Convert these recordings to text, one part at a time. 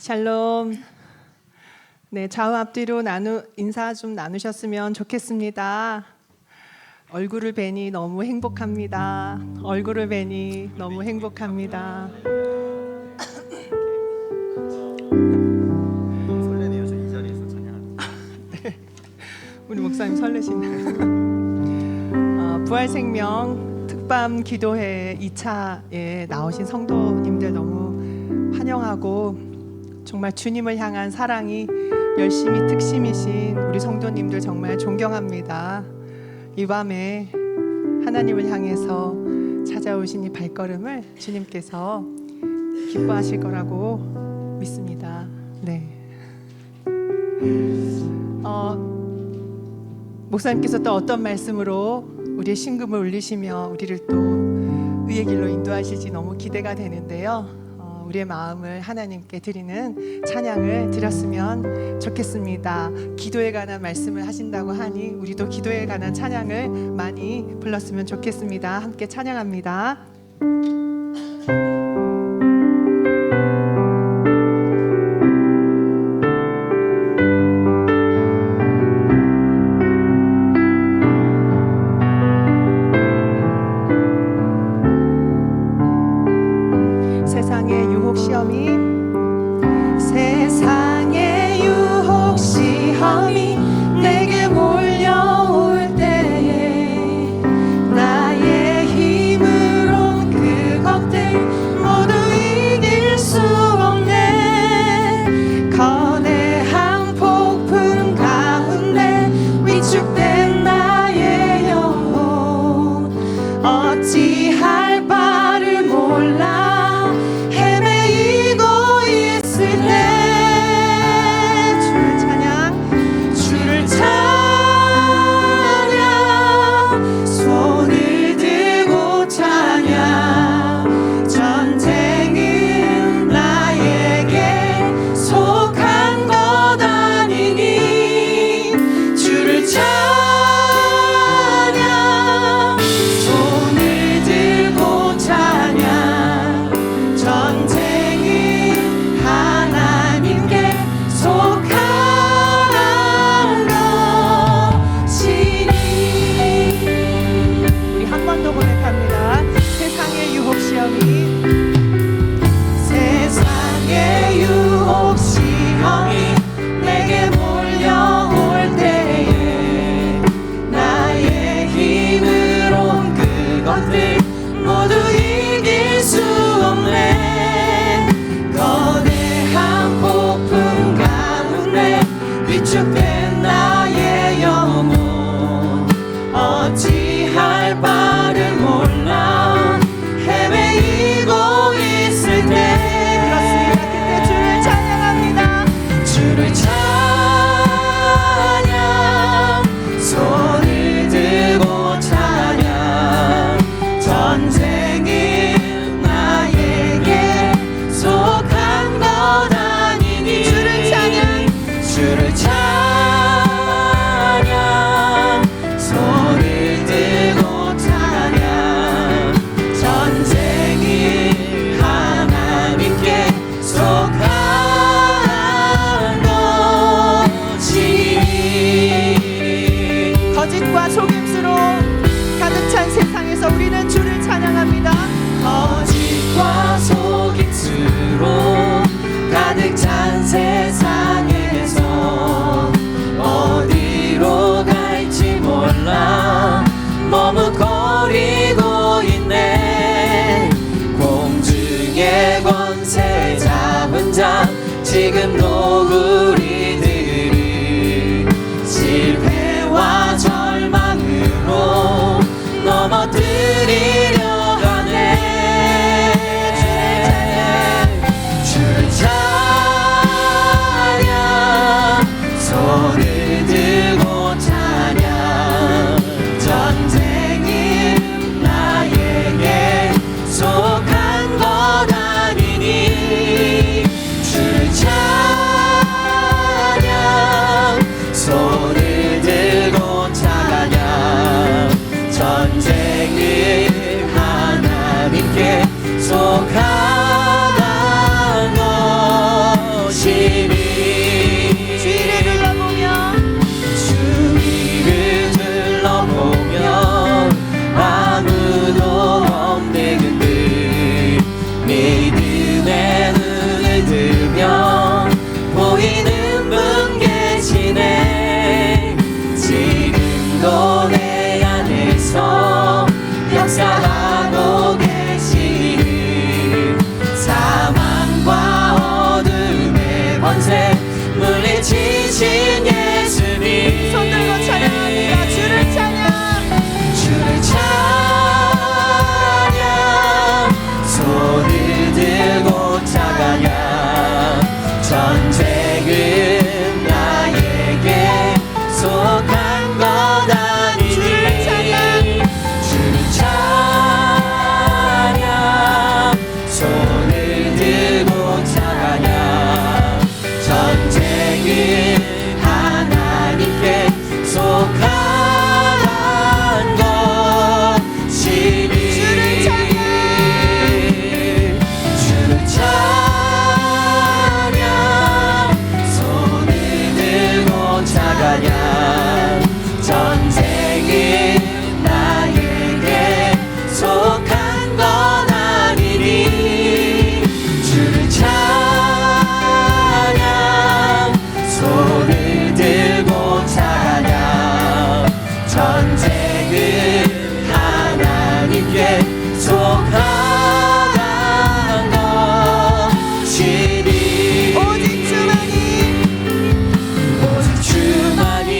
샬롬. 네, 좌우 앞뒤로 인사 좀 나누셨으면 좋겠습니다. 얼굴을 뵈니 너무 행복합니다. 얼굴을 뵈니 너무 행복합니다. 설레네요. 저 이 자리에서 찬양하는. 네, 우리 목사님 설레시네요. 부활생명 특밤 기도회 2차에 나오신 성도님들 너무 환영하고, 정말 주님을 향한 사랑이 열심히 특심이신 우리 성도님들 정말 존경합니다. 이 밤에 하나님을 향해서 찾아오신 이 발걸음을 주님께서 기뻐하실 거라고 믿습니다. 네. 목사님께서 또 어떤 말씀으로 우리의 신금을 울리시며 우리를 또 의의 길로 인도하실지 너무 기대가 되는데요. 우리의 마음을 하나님께 드리는 찬양을 드렸으면 좋겠습니다. 기도에 관한 말씀을 하신다고 하니 우리도 기도에 관한 찬양을 많이 불렀으면 좋겠습니다. 함께 찬양합니다. 세상의 유혹 시험이 내게 몰려올 때에 나의 힘으론 그것들 모두 이길 수 없네. 거대한 폭풍 가운데 위축된 나의 영혼 어찌할 바를 몰라 위축된 나의 영혼 어찌할 바를 몰라 헤매이고 있을 때 그렇습니다. 그때 주를 찬양합니다. 주를 찬양 손을 들고 찬양 전쟁은 나에게 속한 것 아니니 주를 찬양 주를 찬양 손을 들고 찬양 전쟁이 하나님께 속한 것이니 거짓과 속임수로 가득 찬 세상에서 우리는 주를 찬양합니다. 거짓과 속임수로 가득 찬 세상에서 어디로 갈지 몰라 머뭇거리고 있네. 공중의 권세 잡은 자 지금도 우리들을 실패와 절망으로 넘어뜨리려 하네. 주를 찬양 손을 들고 찬양 전쟁은 나에게 속한 것 아니니 주를 찬양 지금도 내 안에서 역사하고 계시니 사망과 어둠의 권세 물리치신 예수님 손 들고 찬양합니다. 주를 찬양. 주를 찬양 손을 들고 찬양 전쟁은 나에게 속한 것 아니니 주를 찬양. 주를 찬양 손을 들고 찬양 전쟁은 하나님께 속한 것이니 주를 찬양. 주를 찬양 손을 들고 찬양 전쟁은 나에게 속한 것 아니니 주를 찬양 손을 들고 찬양 전쟁은 하나님께 속한 것이니 오직 주만이 오직 주만이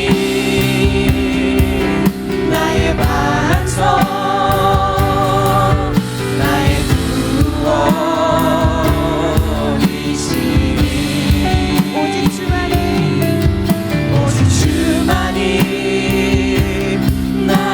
나의 반석 나의 구원이시니 오직 주만이 오직 주만이 나의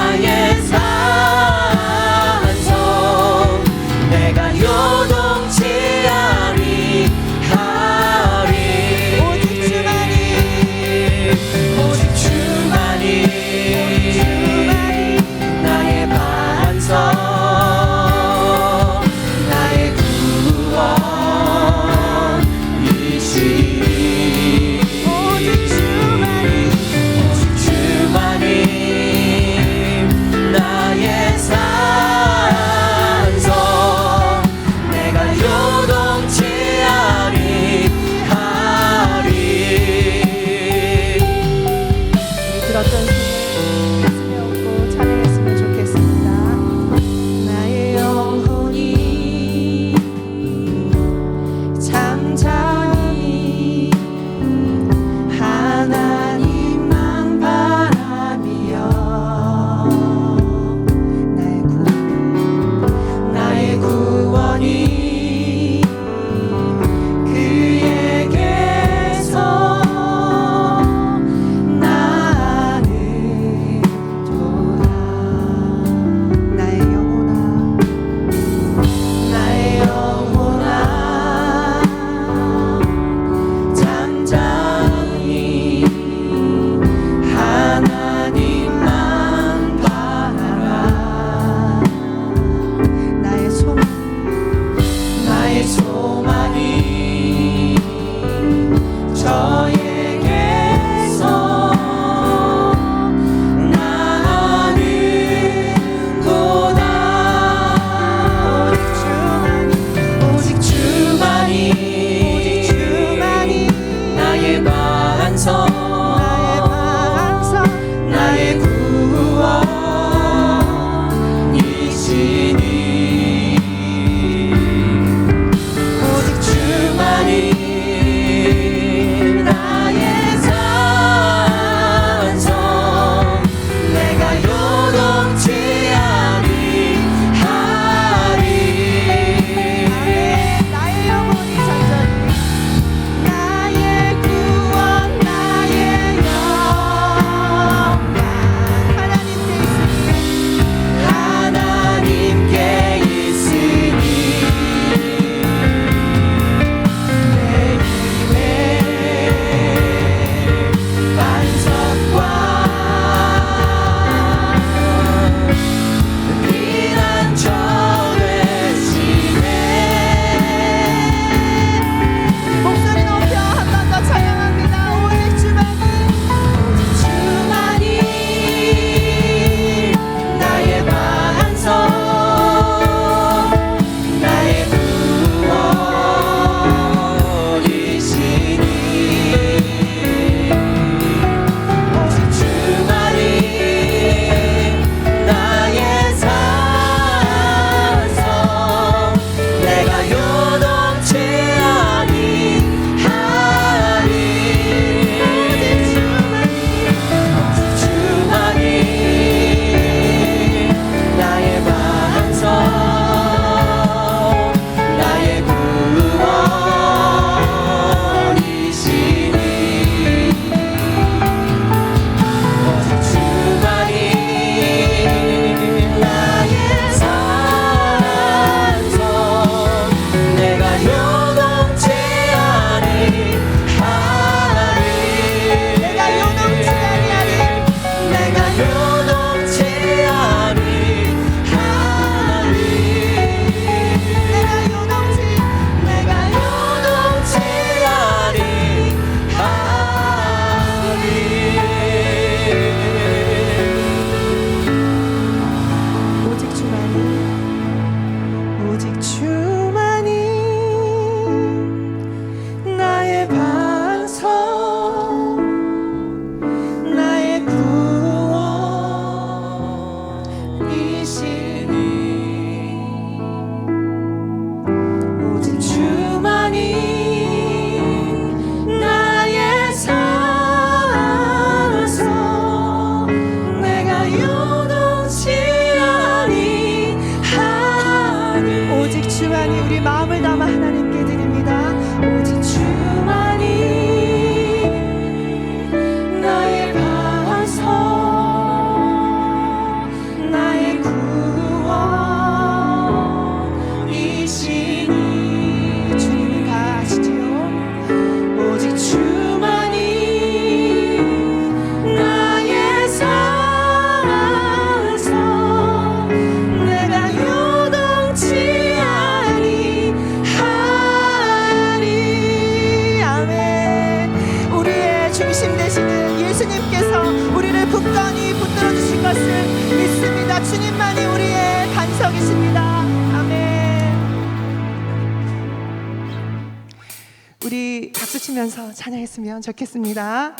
웃으면서 찬양했으면 좋겠습니다.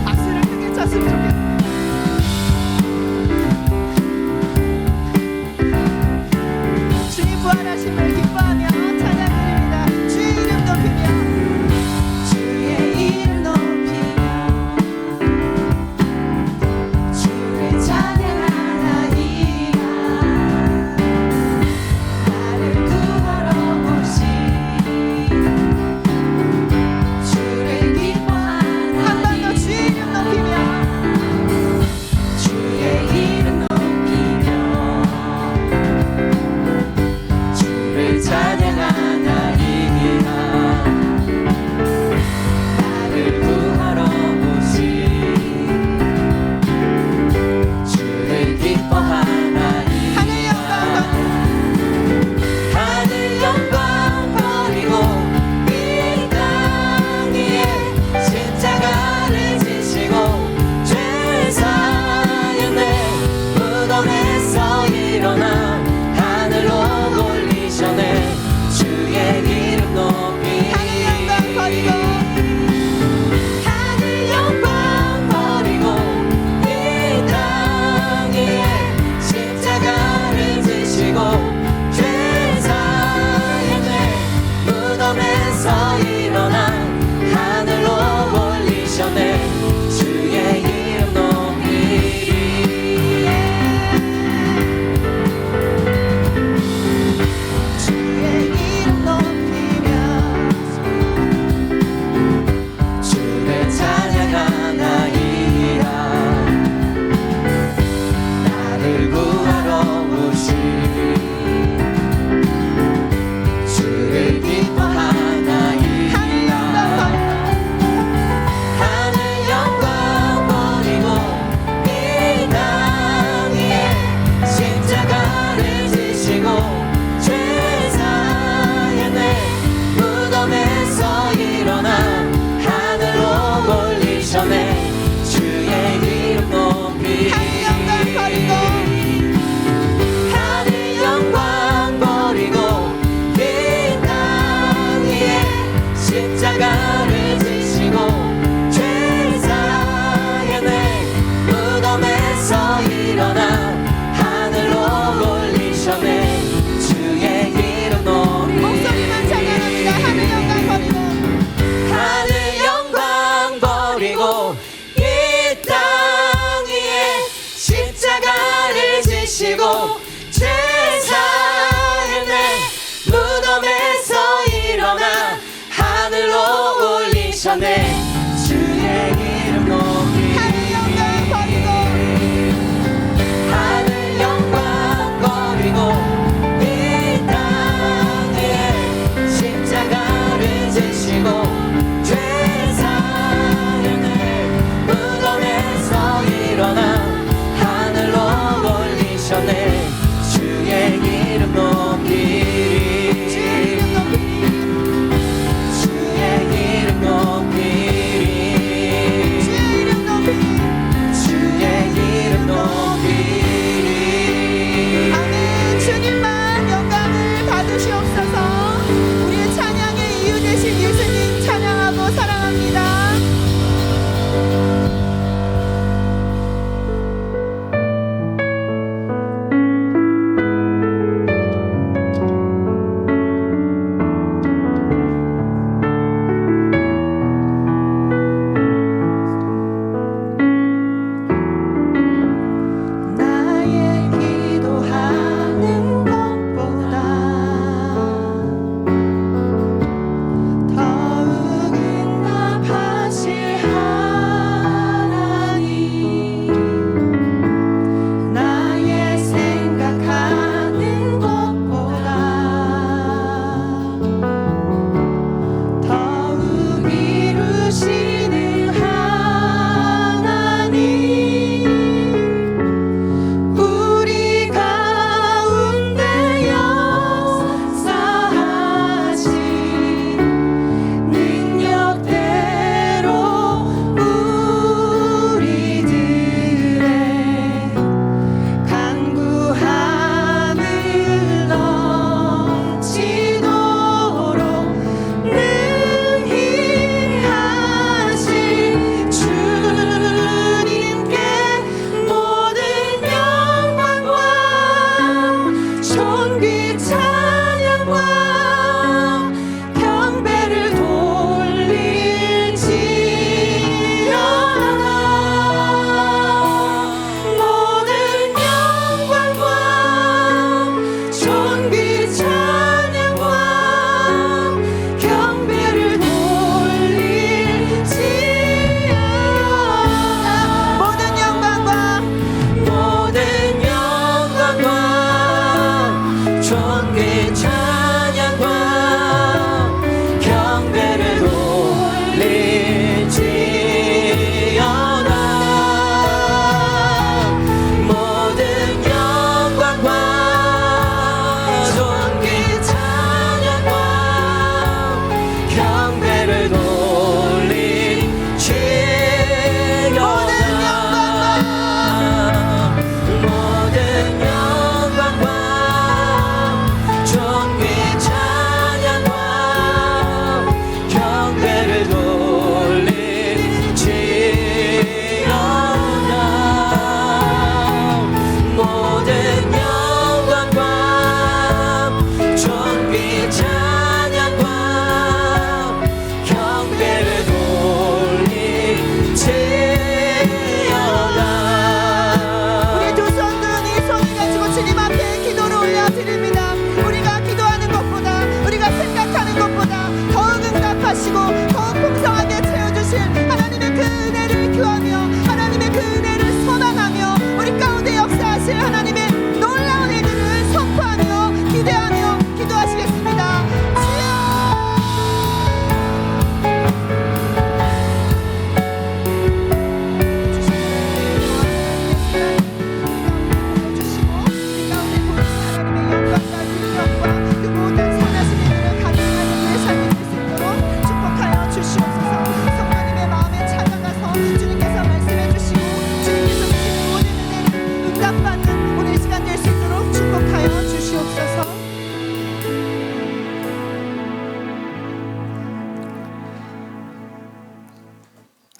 박수를 크게 쳤으면 좋겠어요. 주님 부활하심을 기뻐하며 찬양드립니다. 주의 이름 높이며 주의 이름 높이며 주를 찬양하나이다. 나를 구하러 오신 주를 기뻐하나이다. 한 번 더 주의 이름 높이며 주의 이름 높이며 주를 찬양하나이다. 나를 구하러 오신 주를 기뻐하나이다. 하늘 영광 하늘 영광 버리고 이 땅 위에 십자가를 지시고 죄 사였네. 무덤에서 일어나 하늘로 올리셨네. 주의 이름 높이 하늘 영광 버리고 하늘 영광 버리고 이 땅 위에 십자가를 지시고 죄 사였네. 무덤에서 일어나 하늘로 올리셨네. 주의 이름 높이리. 주의 이름 높이며 주를 찬양하나이다. 나를 구하러 오신 주를 기뻐하나이다.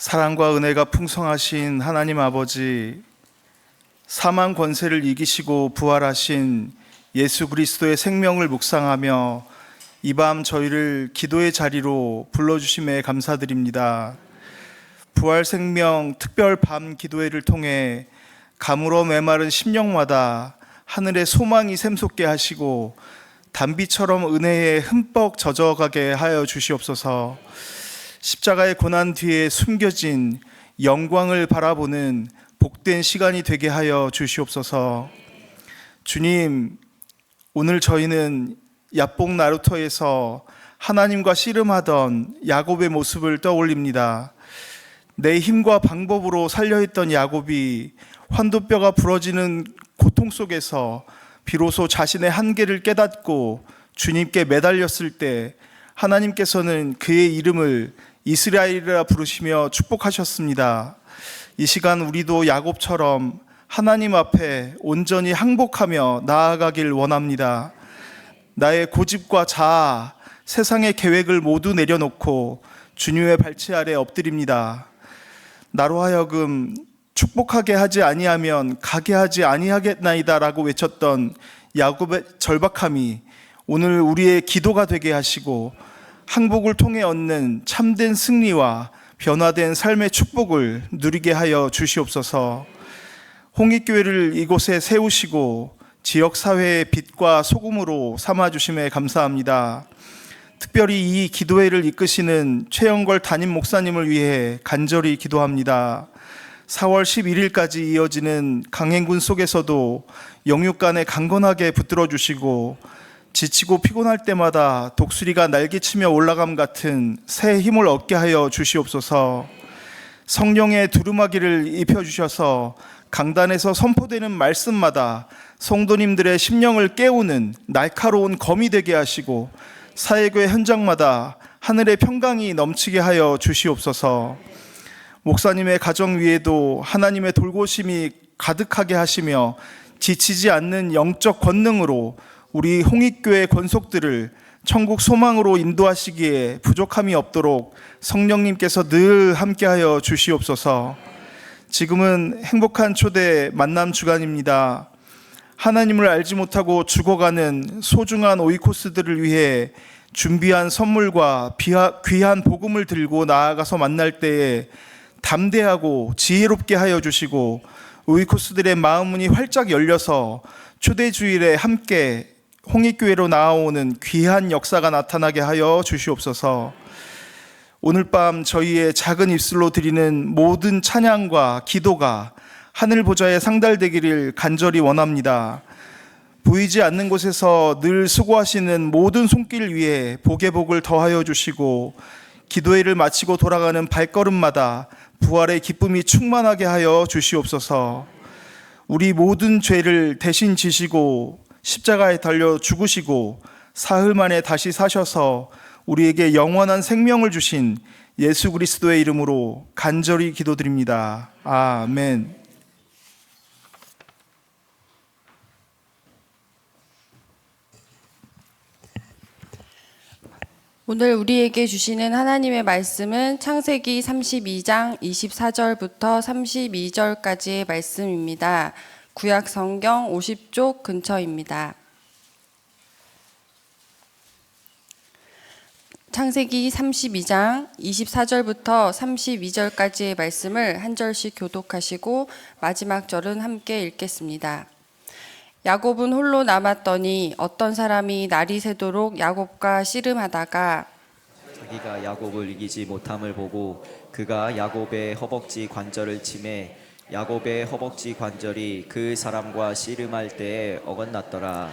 사랑과 은혜가 풍성하신 하나님 아버지, 사망 권세를 이기시고 부활하신 예수 그리스도의 생명을 묵상하며 이 밤 저희를 기도의 자리로 불러주심에 감사드립니다. 부활 생명 특별 밤 기도회를 통해 가물어 메마른 심령마다 하늘의 소망이 샘솟게 하시고 단비처럼 은혜에 흠뻑 젖어가게 하여 주시옵소서. 십자가의 고난 뒤에 숨겨진 영광을 바라보는 복된 시간이 되게 하여 주시옵소서. 주님, 오늘 저희는 야복 나루터에서 하나님과 씨름하던 야곱의 모습을 떠올립니다. 내 힘과 방법으로 살려있던 야곱이 환도뼈가 부러지는 고통 속에서 비로소 자신의 한계를 깨닫고 주님께 매달렸을 때 하나님께서는 그의 이름을 이스라엘이라 부르시며 축복하셨습니다. 이 시간 우리도 야곱처럼 하나님 앞에 온전히 항복하며 나아가길 원합니다. 나의 고집과 자아, 세상의 계획을 모두 내려놓고 주님의 발치 아래 엎드립니다. 나로 하여금 축복하게 하지 아니하면 가게 하지 아니하겠나이다 라고 외쳤던 야곱의 절박함이 오늘 우리의 기도가 되게 하시고 항복을 통해 얻는 참된 승리와 변화된 삶의 축복을 누리게 하여 주시옵소서. 홍익교회를 이곳에 세우시고 지역사회의 빛과 소금으로 삼아주심에 감사합니다. 특별히 이 기도회를 이끄시는 최영걸 담임 목사님을 위해 간절히 기도합니다. 4월 11일까지 이어지는 강행군 속에서도 영육간에 강건하게 붙들어 주시고 지치고 피곤할 때마다 독수리가 날개치며 올라감 같은 새 힘을 얻게 하여 주시옵소서. 성령의 두루마기를 입혀주셔서 강단에서 선포되는 말씀마다 성도님들의 심령을 깨우는 날카로운 검이 되게 하시고 사회교회 현장마다 하늘의 평강이 넘치게 하여 주시옵소서. 목사님의 가정 위에도 하나님의 돌보심이 가득하게 하시며 지치지 않는 영적 권능으로 우리 홍익교회 권속들을 천국 소망으로 인도하시기에 부족함이 없도록 성령님께서 늘 함께하여 주시옵소서. 지금은 행복한 초대 만남 주간입니다. 하나님을 알지 못하고 죽어가는 소중한 오이코스들을 위해 준비한 선물과 귀한 복음을 들고 나아가서 만날 때에 담대하고 지혜롭게 하여 주시고 오이코스들의 마음 문이 활짝 열려서 초대 주일에 함께 홍익교회로 나아오는 귀한 역사가 나타나게 하여 주시옵소서. 오늘 밤 저희의 작은 입술로 드리는 모든 찬양과 기도가 하늘 보좌에 상달되기를 간절히 원합니다. 보이지 않는 곳에서 늘 수고하시는 모든 손길 위에 복의 복을 더하여 주시고 기도회를 마치고 돌아가는 발걸음마다 부활의 기쁨이 충만하게 하여 주시옵소서. 우리 모든 죄를 대신 지시고 십자가에 달려 죽으시고 사흘 만에 다시 사셔서 우리에게 영원한 생명을 주신 예수 그리스도의 이름으로 간절히 기도드립니다. 아멘. 오늘 우리에게 주시는 하나님의 말씀은 창세기 32장 24절부터 32절까지의 말씀입니다. 구약 성경 50쪽 근처입니다. 창세기 32장 24절부터 32절까지의 말씀을 한 절씩 교독하시고 마지막 절은 함께 읽겠습니다. 야곱은 홀로 남았더니 어떤 사람이 날이 새도록 야곱과 씨름하다가 자기가 야곱을 이기지 못함을 보고 그가 야곱의 허벅지 관절을 치매 야곱의 허벅지 관절이 그 사람과 씨름할 때에 어긋났더라.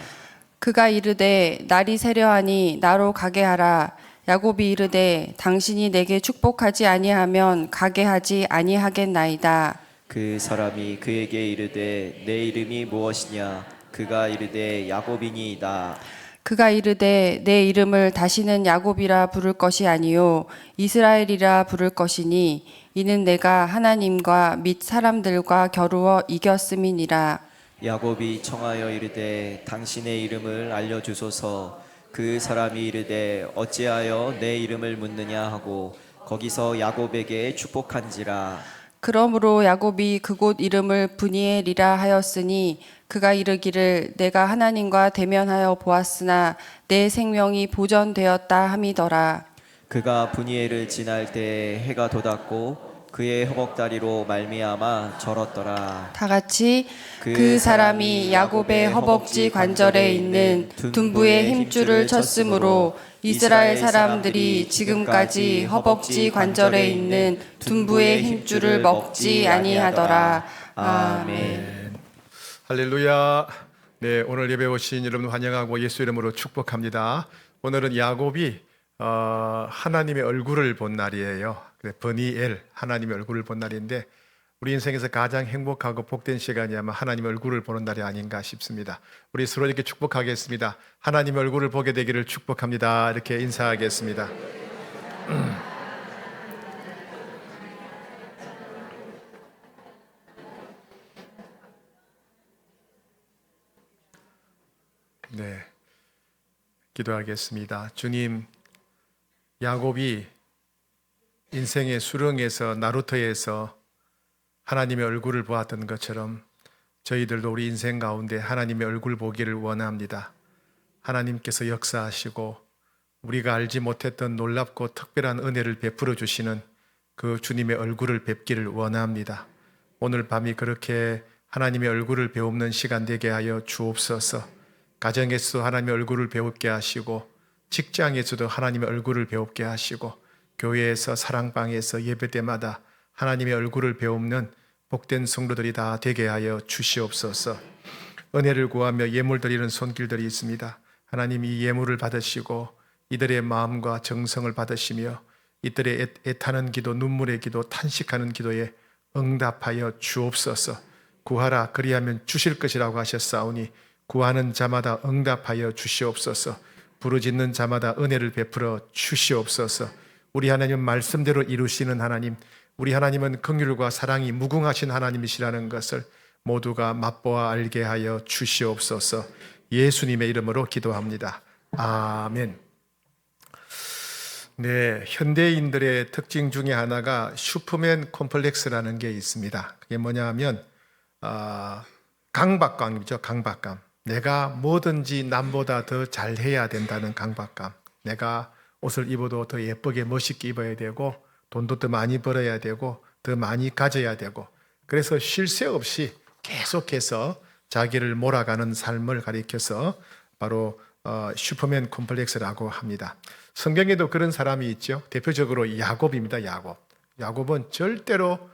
그가 이르되 날이 새려하니 나로 가게 하라. 야곱이 이르되 당신이 내게 축복하지 아니하면 가게 하지 아니하겠나이다. 그 사람이 그에게 이르되 내 이름이 무엇이냐? 그가 이르되 야곱이니이다. 그가 이르되 내 이름을 다시는 야곱이라 부를 것이 아니요 이스라엘이라 부를 것이니 이는 내가 하나님과 및 사람들과 겨루어 이겼음이니라. 야곱이 청하여 이르되 당신의 이름을 알려주소서. 그 사람이 이르되 어찌하여 내 이름을 묻느냐 하고 거기서 야곱에게 축복한지라. 그러므로 야곱이 그곳 이름을 브니엘이라 하였으니 그가 이르기를 내가 하나님과 대면하여 보았으나 내 생명이 보전되었다 함이더라. 그가 브니엘을 지날 때 해가 돋았고 그의 허벅다리로 말미암아 절었더라. 다 같이 그 사람이 야곱의 허벅지 관절에 있는 둔부의 힘줄을 쳤으므로 이스라엘 사람들이 지금까지 허벅지 관절에 있는 둔부의 힘줄을 먹지 아니하더라. 아멘. 할렐루야. 네, 오늘 예배 오신 여러분 환영하고 예수 이름으로 축복합니다. 오늘은 야곱이 하나님의 얼굴을 본 날이에요. 버니엘, 하나님의 얼굴을 본 날인데 우리 인생에서 가장 행복하고 복된 시간이 아마 하나님의 얼굴을 보는 날이 아닌가 싶습니다. 우리 서로 이렇게 축복하겠습니다. 하나님의 얼굴을 보게 되기를 축복합니다. 이렇게 인사하겠습니다. 네, 기도하겠습니다. 주님, 야곱이 인생의 수렁에서 나루터에서 하나님의 얼굴을 보았던 것처럼 저희들도 우리 인생 가운데 하나님의 얼굴 보기를 원합니다. 하나님께서 역사하시고 우리가 알지 못했던 놀랍고 특별한 은혜를 베풀어 주시는 그 주님의 얼굴을 뵙기를 원합니다. 오늘 밤이 그렇게 하나님의 얼굴을 배우는 시간 되게 하여 주옵소서. 가정에서도 하나님의 얼굴을 배우게 하시고 직장에서도 하나님의 얼굴을 배우게 하시고 교회에서 사랑방에서 예배 때마다 하나님의 얼굴을 배우는 복된 성도들이 다 되게 하여 주시옵소서. 은혜를 구하며 예물 드리는 손길들이 있습니다. 하나님 이 예물을 받으시고 이들의 마음과 정성을 받으시며 이들의 애타는 기도, 눈물의 기도, 탄식하는 기도에 응답하여 주옵소서. 구하라 그리하면 주실 것이라고 하셨사오니 구하는 자마다 응답하여 주시옵소서. 부르짖는 자마다 은혜를 베풀어 주시옵소서. 우리 하나님은 말씀대로 이루시는 하나님, 우리 하나님은 긍휼과 사랑이 무궁하신 하나님이시라는 것을 모두가 맛보아 알게 하여 주시옵소서. 예수님의 이름으로 기도합니다. 아멘. 네, 현대인들의 특징 중에 하나가 슈퍼맨 콤플렉스라는 게 있습니다. 그게 뭐냐 하면 강박감이죠. 강박감. 내가 뭐든지 남보다 더 잘해야 된다는 강박감. 내가 옷을 입어도 더 예쁘게 멋있게 입어야 되고 돈도 더 많이 벌어야 되고 더 많이 가져야 되고 그래서 쉴 새 없이 계속해서 자기를 몰아가는 삶을 가리켜서 바로 슈퍼맨 콤플렉스라고 합니다. 성경에도 그런 사람이 있죠. 대표적으로 야곱입니다. 야곱은 절대로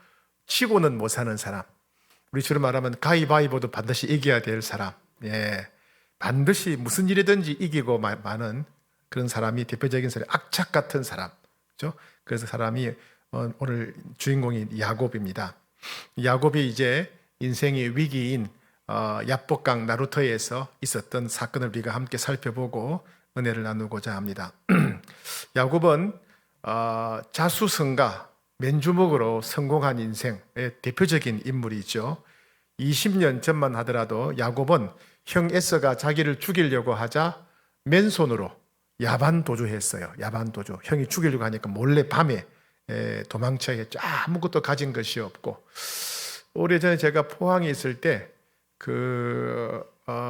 치고는 못 사는 사람. 우리처럼 말하면 가위바위보도 반드시 이겨야 될 사람. 예, 반드시 무슨 일이든지 이기고 마는 그런 사람이 대표적인 사람, 악착 같은 사람. 그렇죠? 그래서 사람이 오늘 주인공이 야곱입니다. 야곱이 이제 인생의 위기인 야복강 나루터에서 있었던 사건을 우리가 함께 살펴보고 은혜를 나누고자 합니다. 야곱은 자수성가, 맨주먹으로 성공한 인생의 대표적인 인물이죠. 20년 전만 하더라도 야곱은 형 에서가 자기를 죽이려고 하자 맨손으로 야반도주했어요. 야반도주. 형이 죽이려고 하니까 몰래 밤에 도망쳐야 아무것도 가진 것이 없고 오래전에 제가 포항에 있을 때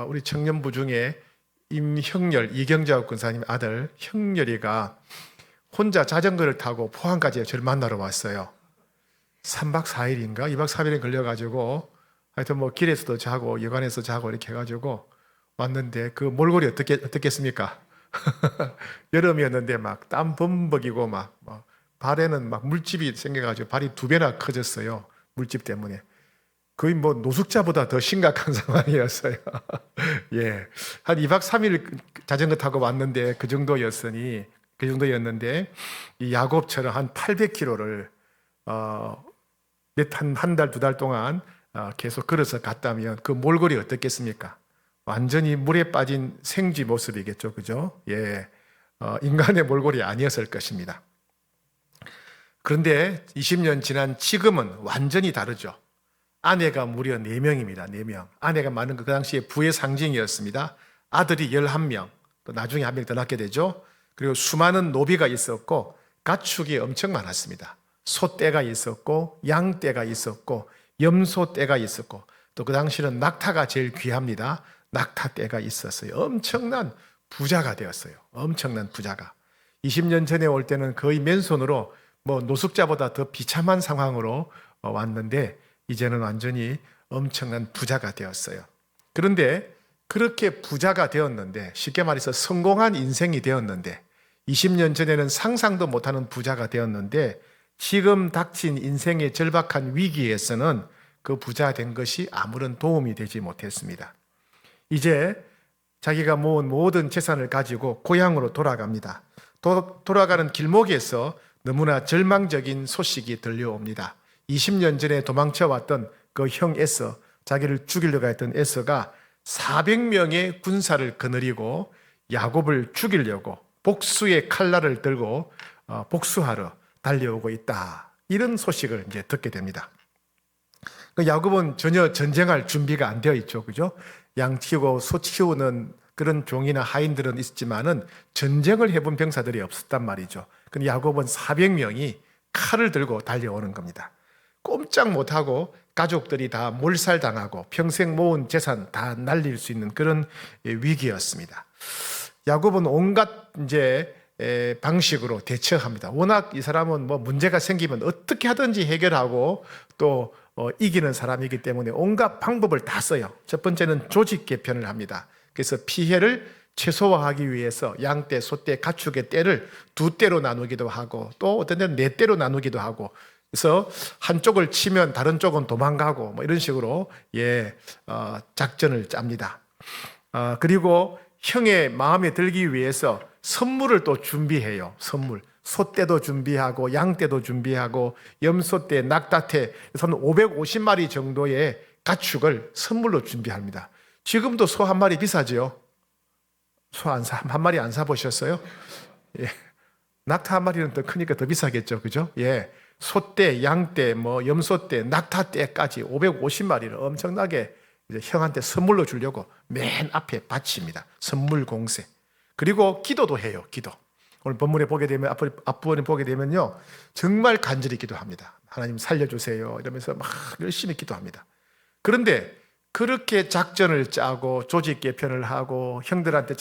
우리 청년부 중에 임형렬 이경자 권사님 아들 형렬이가 혼자 자전거를 타고 포항까지 저를 만나러 왔어요. 3박 4일인가 2박 3일에 걸려가지고 하여튼 뭐 길에서도 자고 여관에서 자고 이렇게 해가지고 왔는데 그 몰골이 어떻겠습니까? 여름이었는데 막 땀 범벅이고 막 발에는 막 물집이 생겨가지고 발이 2배나 커졌어요. 물집 때문에. 거의 뭐 노숙자보다 더 심각한 상황이었어요. 예. 한 2박 3일 자전거 타고 왔는데 그 정도였는데 이 야곱처럼 한 800km를 한 달, 2달 동안 계속 걸어서 갔다면 그 몰골이 어떻겠습니까? 완전히 물에 빠진 생쥐 모습이겠죠. 그죠? 예. 인간의 몰골이 아니었을 것입니다. 그런데 20년 지난 지금은 완전히 다르죠. 아내가 무려 4명입니다. 4명. 아내가 많은 그 당시에 부의 상징이었습니다. 아들이 11명, 또 나중에 1명 더 낳게 되죠. 그리고 수많은 노비가 있었고 가축이 엄청 많았습니다. 소떼가 있었고 양떼가 있었고 염소떼가 있었고 또 그 당시는 낙타가 제일 귀합니다. 낙타떼가 있었어요. 엄청난 부자가 되었어요. 엄청난 부자가. 20년 전에 올 때는 거의 맨손으로 뭐 노숙자보다 더 비참한 상황으로 왔는데 이제는 완전히 엄청난 부자가 되었어요. 그런데 그렇게 부자가 되었는데 쉽게 말해서 성공한 인생이 되었는데 20년 전에는 상상도 못하는 부자가 되었는데 지금 닥친 인생의 절박한 위기에서는 그 부자 된 것이 아무런 도움이 되지 못했습니다. 이제 자기가 모은 모든 재산을 가지고 고향으로 돌아갑니다. 돌아가는 길목에서 너무나 절망적인 소식이 들려옵니다. 20년 전에 도망쳐왔던 그 형 에서, 자기를 죽이려고 했던 에서가 400명의 군사를 거느리고 야곱을 죽이려고 복수의 칼날을 들고 복수하러 달려오고 있다. 이런 소식을 이제 듣게 됩니다. 야곱은 전혀 전쟁할 준비가 안 되어 있죠. 그죠? 양 키우고 소 키우는 그런 종이나 하인들은 있지만은 전쟁을 해본 병사들이 없었단 말이죠. 근데 야곱은 400명이 칼을 들고 달려오는 겁니다. 꼼짝 못하고 가족들이 다 몰살당하고 평생 모은 재산 다 날릴 수 있는 그런 위기였습니다. 야곱은 온갖 이제 방식으로 대처합니다. 워낙 이 사람은 뭐 문제가 생기면 어떻게 하든지 해결하고 또 이기는 사람이기 때문에 온갖 방법을 다 써요. 첫 번째는 조직 개편을 합니다. 그래서 피해를 최소화하기 위해서 양떼, 소떼, 가축의 떼를 2떼로 나누기도 하고 또 어떤 데는 4떼로 나누기도 하고 그래서 한쪽을 치면 다른 쪽은 도망가고 뭐 이런 식으로 작전을 짭니다. 그리고 형의 마음에 들기 위해서 선물을 또 준비해요. 선물. 소떼도 준비하고 양떼도 준비하고 염소떼, 낙타떼, 한 550마리 정도의 가축을 선물로 준비합니다. 지금도 소 한 마리 비싸죠? 소 한 마리 안 사보셨어요? 예. 낙타 한 마리는 더 크니까 더 비싸겠죠. 그죠? 예. 소떼, 양떼, 뭐 염소떼, 낙타떼까지 550마리를 엄청나게 이제 형한테 선물로 주려고 맨 앞에 바칩니다. 선물 공세. 그리고 기도도 해요. 기도. 오늘 본문에 보게 되면 앞부분에 보게 되면요. 정말 간절히 기도합니다. 하나님 살려주세요. 이러면서 막 열심히 기도합니다. 그런데 그렇게 작전을 짜고 조직 개편을 하고 형한테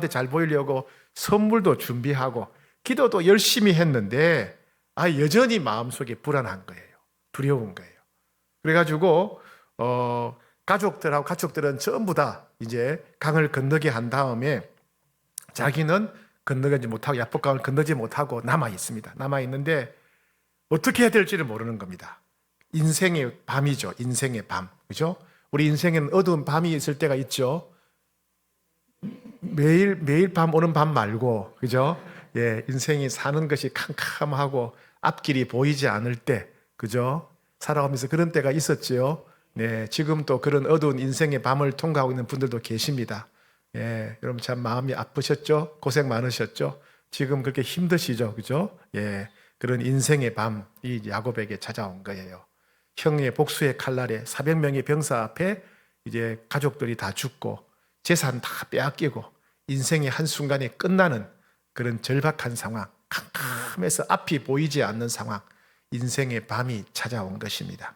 잘 보이려고 선물도 준비하고 기도도 열심히 했는데 여전히 마음속에 불안한 거예요. 두려운 거예요. 그래가지고 가족들은 전부 다 이제 강을 건너게 한 다음에 자기는 건너지 못하고 야복강을 건너지 못하고 남아 있습니다. 남아 있는데 어떻게 해야 될지를 모르는 겁니다. 인생의 밤이죠. 인생의 밤, 그죠? 우리 인생에는 어두운 밤이 있을 때가 있죠. 매일 밤 오는 밤 말고, 그죠? 예, 인생이 사는 것이 캄캄하고 앞길이 보이지 않을 때, 그죠? 살아가면서 그런 때가 있었지요. 네, 지금 또 그런 어두운 인생의 밤을 통과하고 있는 분들도 계십니다. 예, 여러분 참 마음이 아프셨죠? 고생 많으셨죠? 지금 그렇게 힘드시죠? 그죠? 예, 그런 인생의 밤이 야곱에게 찾아온 거예요. 형의 복수의 칼날에 400명의 병사 앞에 이제 가족들이 다 죽고 재산 다 빼앗기고 인생의 한순간에 끝나는 그런 절박한 상황, 캄캄해서 앞이 보이지 않는 상황, 인생의 밤이 찾아온 것입니다.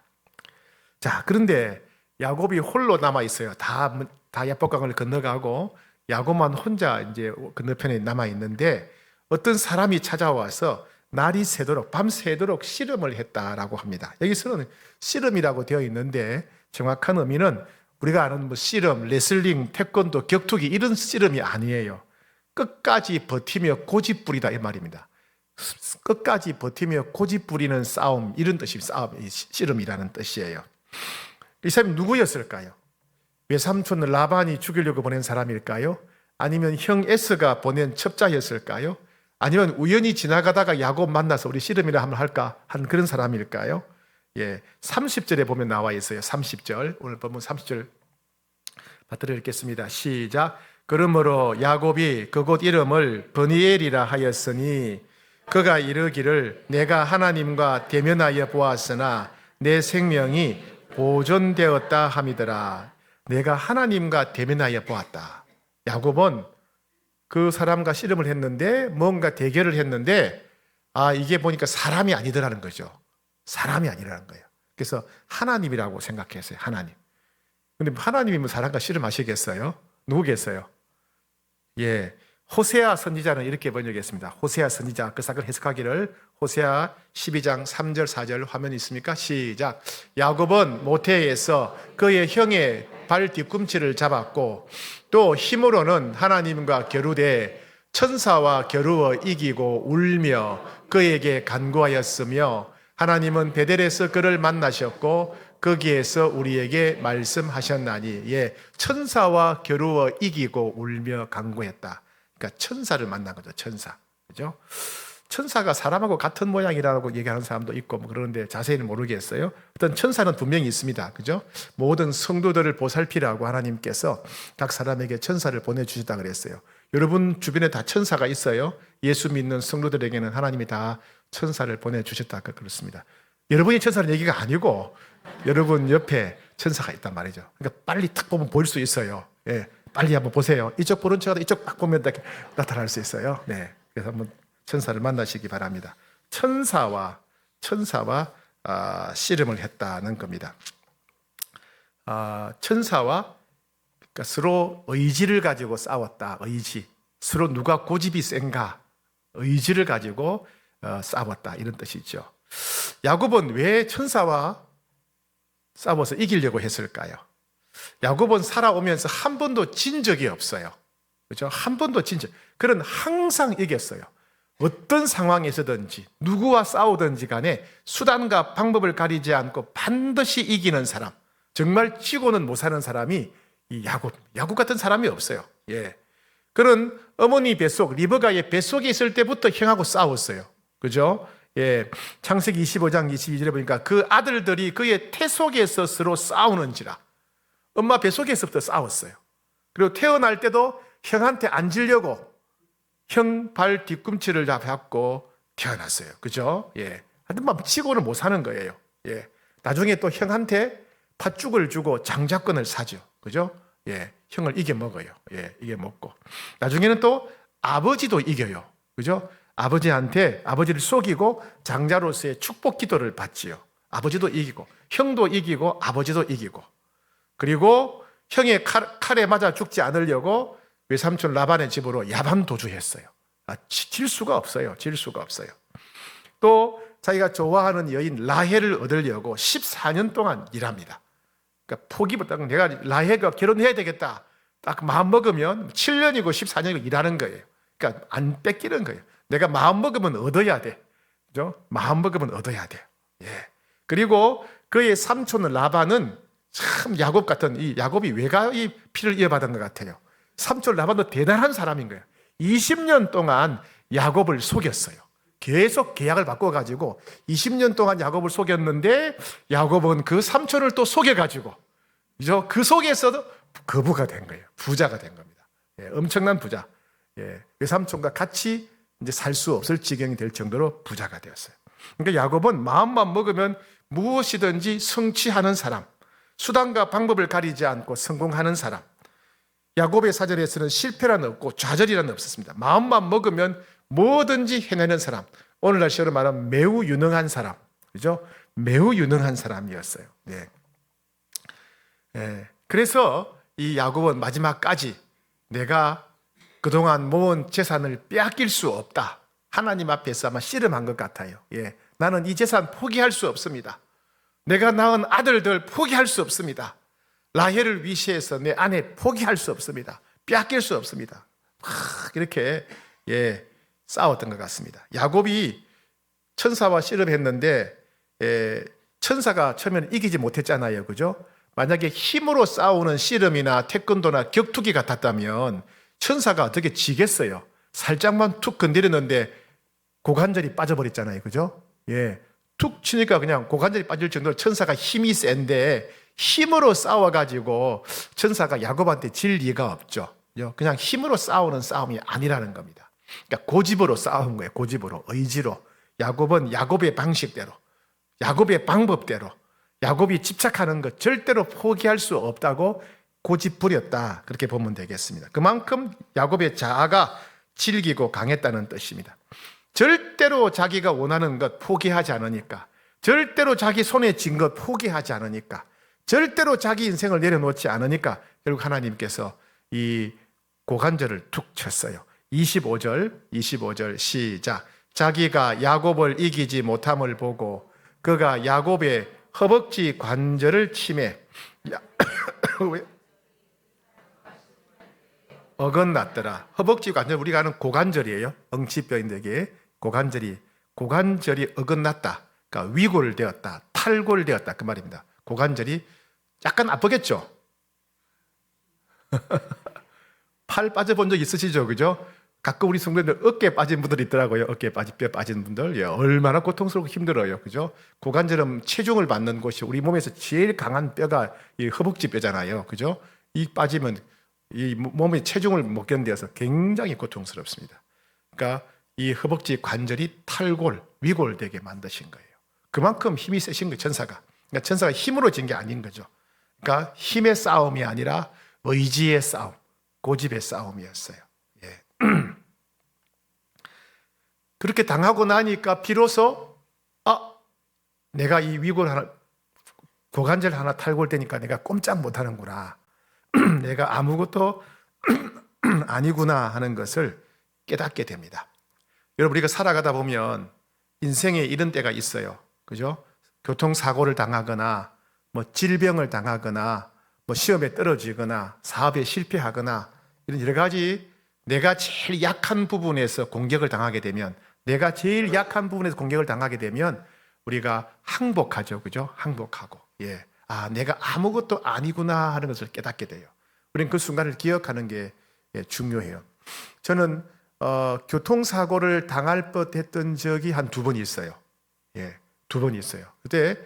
자, 그런데 야곱이 홀로 남아 있어요. 다 야복강을 건너가고 야곱만 혼자 이제 건너편에 남아 있는데 어떤 사람이 찾아와서 날이 새도록 밤새도록 씨름을 했다라고 합니다. 여기서는 씨름이라고 되어 있는데 정확한 의미는 우리가 아는 뭐 씨름, 레슬링, 태권도, 격투기 이런 씨름이 아니에요. 끝까지 버티며 고집부리다 이 말입니다. 끝까지 버티며 고집부리는 싸움 이런 뜻이 씨름이라는 뜻이에요. 이 사람이 누구였을까요? 외삼촌 라반이 죽이려고 보낸 사람일까요? 아니면 형 에스가 보낸 첩자였을까요? 아니면 우연히 지나가다가 야곱 만나서 우리 씨름이라 한번 할까 한 그런 사람일까요? 예, 30절에 보면 나와 있어요. 30절 오늘 본문 30절 받들어 읽겠습니다. 시작. 그러므로 야곱이 그곳 이름을 버니엘이라 하였으니 그가 이르기를 내가 하나님과 대면하여 보았으나 내 생명이 보존되었다 함이더라. 내가 하나님과 대면하여 보았다. 야곱은 그 사람과 씨름을 했는데 뭔가 대결을 했는데 이게 보니까 사람이 아니더라는 거죠. 사람이 아니라는 거예요. 그래서 하나님이라고 생각했어요. 하나님. 근데 하나님이 뭐 사람과 씨름하시겠어요? 누구겠어요? 예, 호세아 선지자는 이렇게 번역했습니다. 호세아 선지자 그 사건 해석하기를 호세아 12장 3절 4절 화면 있습니까? 시작. 야곱은 모태에서 그의 형의 발 뒤꿈치를 잡았고 또 힘으로는 하나님과 겨루되 천사와 겨루어 이기고 울며 그에게 간구하였으며 하나님은 베델에서 그를 만나셨고 거기에서 우리에게 말씀하셨나니 예, 천사와 겨루어 이기고 울며 간구했다. 그러니까 천사를 만난 거죠. 천사. 그죠? 천사가 사람하고 같은 모양이라고 얘기하는 사람도 있고 뭐 그러는데 자세히는 모르겠어요. 어떤 천사는 분명히 있습니다. 그죠? 모든 성도들을 보살피라고 하나님께서 각 사람에게 천사를 보내주셨다 그랬어요. 여러분 주변에 다 천사가 있어요. 예수 믿는 성도들에게는 하나님이 다 천사를 보내주셨다 그렇습니다. 여러분이 천사는 얘기가 아니고 여러분 옆에 천사가 있단 말이죠. 그러니까 빨리 탁 보면 보일 수 있어요. 예, 빨리 한번 보세요. 이쪽 보는 척하다 이쪽 딱 보면 이렇게 나타날 수 있어요. 네, 그래서 한번 천사를 만나시기 바랍니다. 천사와 씨름을 했다는 겁니다. 천사와 그러니까 서로 의지를 가지고 싸웠다. 의지. 서로 누가 고집이 센가. 의지를 가지고 싸웠다. 이런 뜻이죠. 야곱은 왜 천사와 싸워서 이기려고 했을까요? 야곱은 살아오면서 한 번도 진 적이 없어요. 그렇죠? 한 번도 진 적. 그는 항상 이겼어요. 어떤 상황에서든지 누구와 싸우든지 간에 수단과 방법을 가리지 않고 반드시 이기는 사람. 정말 지고는 못 사는 사람이 이 야곱 같은 사람이 없어요. 예. 그는 어머니 뱃속, 리브가의 뱃속에 있을 때부터 형하고 싸웠어요. 그죠? 예. 창세기 25장 22절에 보니까 그 아들들이 그의 태 속에서 서로 싸우는지라. 엄마 뱃속에서부터 싸웠어요. 그리고 태어날 때도 형한테 앉으려고 형 발 뒤꿈치를 잡고 태어났어요. 그죠? 예. 하여튼 막 치고는 못 사는 거예요. 예. 나중에 또 형한테 팥죽을 주고 장자권을 사죠. 그죠? 예. 형을 이겨 먹어요. 예. 이겨 먹고. 나중에는 또 아버지도 이겨요. 그죠? 아버지를 속이고 장자로서의 축복 기도를 받지요. 아버지도 이기고, 형도 이기고, 아버지도 이기고. 그리고 형의 칼에 맞아 죽지 않으려고 외삼촌 라반의 집으로 야반 도주했어요. 질 수가 없어요. 질 수가 없어요. 또 자기가 좋아하는 여인 라헬을 얻으려고 14년 동안 일합니다. 그러니까 포기부터 내가 라헬과 결혼해야 되겠다. 딱 마음 먹으면 7년이고 14년이고 일하는 거예요. 그러니까 안 뺏기는 거예요. 내가 마음 먹으면 얻어야 돼. 그죠? 마음 먹으면 얻어야 돼. 예. 그리고 그의 삼촌 라반은 참 야곱 같은 이 야곱이 외가의 피를 이어받은 것 같아요. 삼촌 라반도 대단한 사람인 거예요. 20년 동안 야곱을 속였어요. 계속 계약을 바꿔가지고 20년 동안 야곱을 속였는데 야곱은 그 삼촌을 또 속여가지고 그 속에서도 거부가 된 거예요. 부자가 된 겁니다. 예, 엄청난 부자. 예, 외삼촌과 같이 이제 살 수 없을 지경이 될 정도로 부자가 되었어요. 그러니까 야곱은 마음만 먹으면 무엇이든지 성취하는 사람, 수단과 방법을 가리지 않고 성공하는 사람. 야곱의 사전에서는 실패란 없고 좌절이란 없었습니다. 마음만 먹으면 뭐든지 해내는 사람. 오늘날 시로 말하면 매우 유능한 사람. 그죠? 매우 유능한 사람이었어요. 네. 네. 그래서 이 야곱은 마지막까지 내가 그동안 모은 재산을 빼앗길 수 없다. 하나님 앞에서 아마 씨름한 것 같아요. 예. 나는 이 재산 포기할 수 없습니다. 내가 낳은 아들들 포기할 수 없습니다. 라헬을 위시해서 내 아내 포기할 수 없습니다. 빼앗길 수 없습니다. 이렇게 예, 싸웠던 것 같습니다. 야곱이 천사와 씨름했는데 천사가 처음에는 이기지 못했잖아요. 그죠? 만약에 힘으로 싸우는 씨름이나 태권도나 격투기 같았다면 천사가 어떻게 지겠어요? 살짝만 툭 건드렸는데 고관절이 빠져버렸잖아요. 그죠? 예. 툭 치니까 그냥 고관절이 빠질 정도로 천사가 힘이 센데 힘으로 싸워가지고 천사가 야곱한테 질 리가 없죠. 그냥 힘으로 싸우는 싸움이 아니라는 겁니다. 그러니까 고집으로 싸운 거예요. 고집으로, 의지로. 야곱은 야곱의 방식대로, 야곱의 방법대로, 야곱이 집착하는 것 절대로 포기할 수 없다고 고집 부렸다. 그렇게 보면 되겠습니다. 그만큼 야곱의 자아가 질기고 강했다는 뜻입니다. 절대로 자기가 원하는 것 포기하지 않으니까, 절대로 자기 손에 쥔 것 포기하지 않으니까, 절대로 자기 인생을 내려놓지 않으니까 결국 하나님께서 이 고관절을 툭 쳤어요. 25절 시작. 자기가 야곱을 이기지 못함을 보고 그가 야곱의 허벅지 관절을 치매 어긋났더라. 허벅지 관절, 우리가 아는 고관절이에요. 엉치뼈인데 고관절이 어긋났다. 그러니까 위골되었다, 탈골되었다 그 말입니다. 고관절이 약간 아프겠죠? 팔 빠져본 적 있으시죠? 그죠? 가끔 우리 성도님들 어깨 빠진 분들 있더라고요. 어깨 빠진, 뼈 빠진 분들. 예, 얼마나 고통스럽고 힘들어요. 그죠? 고관절은 체중을 받는 곳이 우리 몸에서 제일 강한 뼈가 이 허벅지 뼈잖아요. 그죠? 이 빠지면 이 몸의 체중을 못 견뎌서 굉장히 고통스럽습니다. 그러니까 이 허벅지 관절이 탈골, 위골되게 만드신 거예요. 그만큼 힘이 세신 거예요, 천사가. 그러니까 천사가 힘으로 진 게 아닌 거죠. 그러니까 힘의 싸움이 아니라 의지의 싸움, 고집의 싸움이었어요. 예. 그렇게 당하고 나니까 비로소 내가 이 고관절 하나 탈골되니까 내가 꼼짝 못하는구나. 내가 아무것도 아니구나 하는 것을 깨닫게 됩니다. 여러분, 우리가 살아가다 보면 인생에 이런 때가 있어요. 그죠? 교통사고를 당하거나 뭐 질병을 당하거나 뭐 시험에 떨어지거나 사업에 실패하거나 이런 여러 가지 내가 제일 약한 부분에서 공격을 당하게 되면 우리가 항복하죠. 그죠? 항복하고. 예. 내가 아무것도 아니구나 하는 것을 깨닫게 돼요. 우리는 그 순간을 기억하는 게 중요해요. 저는 교통사고를 당할 뻔했던 적이 한 2번 있어요. 예, 2번 있어요. 그때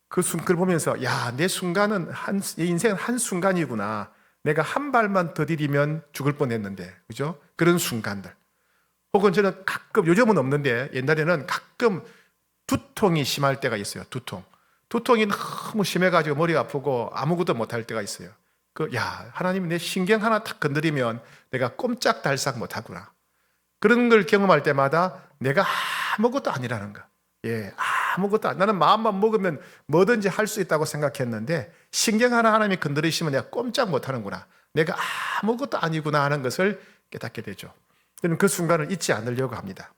그걸 보면서 내 순간은 인생은 한 순간이구나. 내가 한 발만 더 디디면 죽을 뻔했는데, 그죠? 그런 순간들. 혹은 저는 가끔, 요즘은 없는데 옛날에는 가끔 두통이 심할 때가 있어요. 두통이 너무 심해가지고 머리가 아프고 아무것도 못할 때가 있어요. 하나님이 내 신경 하나 탁 건드리면 내가 꼼짝달싹 못하구나. 그런 걸 경험할 때마다 내가 아무것도 아니라는 거. 예, 아무것도 나는 마음만 먹으면 뭐든지 할 수 있다고 생각했는데 신경 하나님이 건드리시면 내가 꼼짝 못하는구나. 내가 아무것도 아니구나 하는 것을 깨닫게 되죠. 저는 그 순간을 잊지 않으려고 합니다.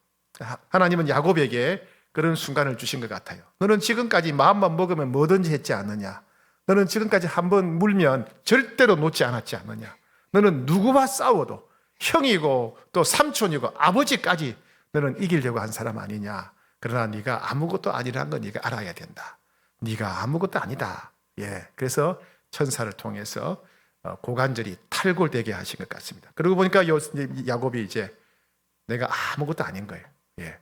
하나님은 야곱에게 그런 순간을 주신 것 같아요. 너는 지금까지 마음만 먹으면 뭐든지 했지 않느냐. 너는 지금까지 한번 물면 절대로 놓지 않았지 않느냐. 너는 누구와 싸워도 형이고 또 삼촌이고 아버지까지 너는 이기려고 한 사람 아니냐. 그러나 네가 아무것도 아니라는 건 네가 알아야 된다. 네가 아무것도 아니다. 예, 그래서 천사를 통해서 고관절이 탈골되게 하신 것 같습니다. 그러고 보니까 야곱이 이제 내가 아무것도 아닌 거예요. 예,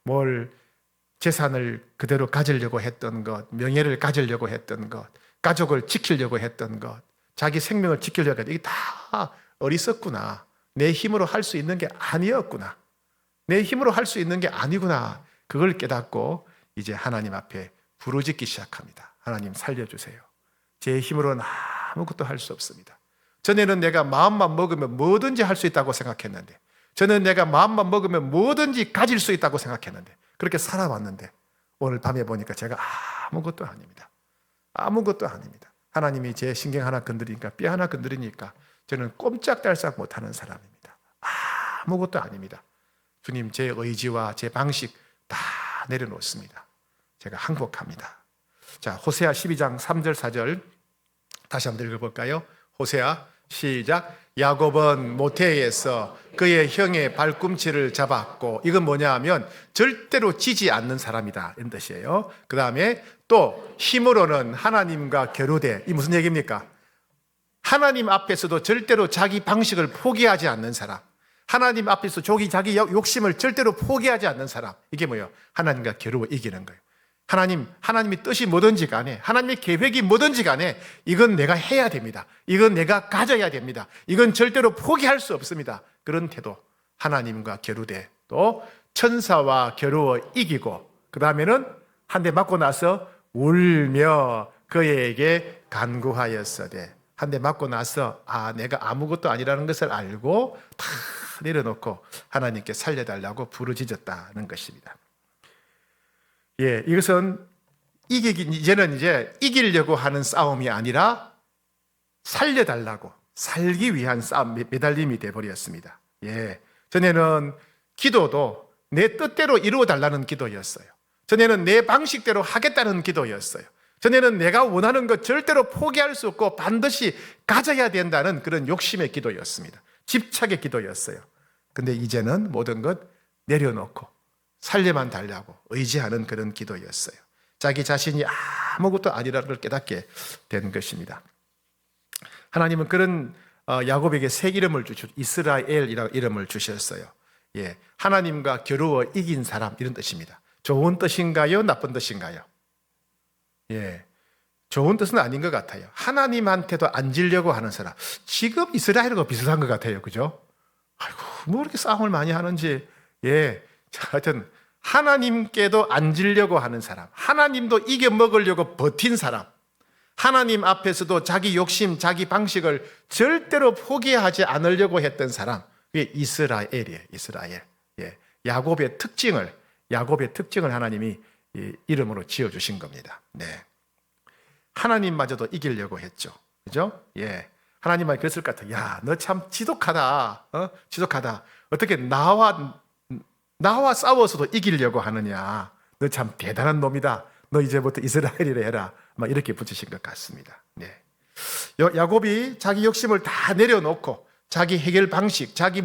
뭘 재산을 그대로 가지려고 했던 것, 명예를 가지려고 했던 것, 가족을 지키려고 했던 것, 자기 생명을 지키려고 했던 것, 이게 다 어리석구나. 내 힘으로 할 수 있는 게 아니었구나. 내 힘으로 할 수 있는 게 아니구나. 그걸 깨닫고 이제 하나님 앞에 부르짖기 시작합니다. 하나님 살려주세요. 제 힘으로는 아무것도 할 수 없습니다. 전에는 내가 마음만 먹으면 뭐든지 할 수 있다고 생각했는데, 저는 내가 마음만 먹으면 뭐든지 가질 수 있다고 생각했는데, 그렇게 살아왔는데 오늘 밤에 보니까 제가 아무것도 아닙니다. 아무것도 아닙니다. 하나님이 제 신경 하나 건드리니까, 뼈 하나 건드리니까 저는 꼼짝달싹 못하는 사람입니다. 아무것도 아닙니다. 주님, 제 의지와 제 방식 다 내려놓습니다. 제가 항복합니다. 자, 호세아 12장 3절 4절 다시 한번 읽어볼까요? 호세아 시작. 야곱은 모태에서 그의 형의 발꿈치를 잡았고, 이건 뭐냐 하면 절대로 지지 않는 사람이다 이런 뜻이에요. 그 다음에 또 힘으로는 하나님과 겨루되, 이 무슨 얘기입니까? 하나님 앞에서도 절대로 자기 방식을 포기하지 않는 사람, 하나님 앞에서 자기 욕심을 절대로 포기하지 않는 사람, 이게 뭐예요? 하나님과 겨루어 이기는 거예요. 하나님이 뜻이 뭐든지 간에, 하나님의 계획이 뭐든지 간에 이건 내가 해야 됩니다. 이건 내가 가져야 됩니다. 이건 절대로 포기할 수 없습니다. 그런 태도, 하나님과 겨루되 또 천사와 겨루어 이기고, 그 다음에는 한 대 맞고 나서 울며 그에게 간구하였으되, 한 대 맞고 나서 내가 아무것도 아니라는 것을 알고 다 내려놓고 하나님께 살려달라고 부르짖었다는 것입니다. 예, 이것은 이제는 이기려고 하는 싸움이 아니라 살려달라고 살기 위한 싸움, 매달림이 되어버렸습니다. 예, 전에는 기도도 내 뜻대로 이루어달라는 기도였어요. 전에는 내 방식대로 하겠다는 기도였어요. 전에는 내가 원하는 것 절대로 포기할 수 없고 반드시 가져야 된다는 그런 욕심의 기도였습니다. 집착의 기도였어요. 근데 이제는 모든 것 내려놓고 살려만 달라고 의지하는 그런 기도였어요. 자기 자신이 아무것도 아니라는 걸 깨닫게 된 것입니다. 하나님은 그런 야곱에게 새 이름을 이스라엘이라는 이름을 주셨어요. 예, 하나님과 겨루어 이긴 사람 이런 뜻입니다. 좋은 뜻인가요? 나쁜 뜻인가요? 예, 좋은 뜻은 아닌 것 같아요. 하나님한테도 앉으려고 하는 사람. 지금 이스라엘과 비슷한 것 같아요. 그죠? 아이고, 뭐 이렇게 싸움을 많이 하는지. 예, 하여튼 하나님께도 앉으려고 하는 사람, 하나님도 이겨먹으려고 버틴 사람, 하나님 앞에서도 자기 욕심, 자기 방식을 절대로 포기하지 않으려고 했던 사람, 그게 이스라엘이에요. 이스라엘. 예, 야곱의 특징을 하나님이 이름으로 지어주신 겁니다. 네. 하나님마저도 이기려고 했죠. 그죠? 예. 하나님만 그랬을 것 같아요. 야, 너 참 지독하다. 지독하다. 어떻게 나와 싸워서도 이기려고 하느냐. 너 참 대단한 놈이다. 너 이제부터 이스라엘이라 해라. 막 이렇게 붙이신 것 같습니다. 네. 야곱이 자기 욕심을 다 내려놓고 자기 해결 방식, 자기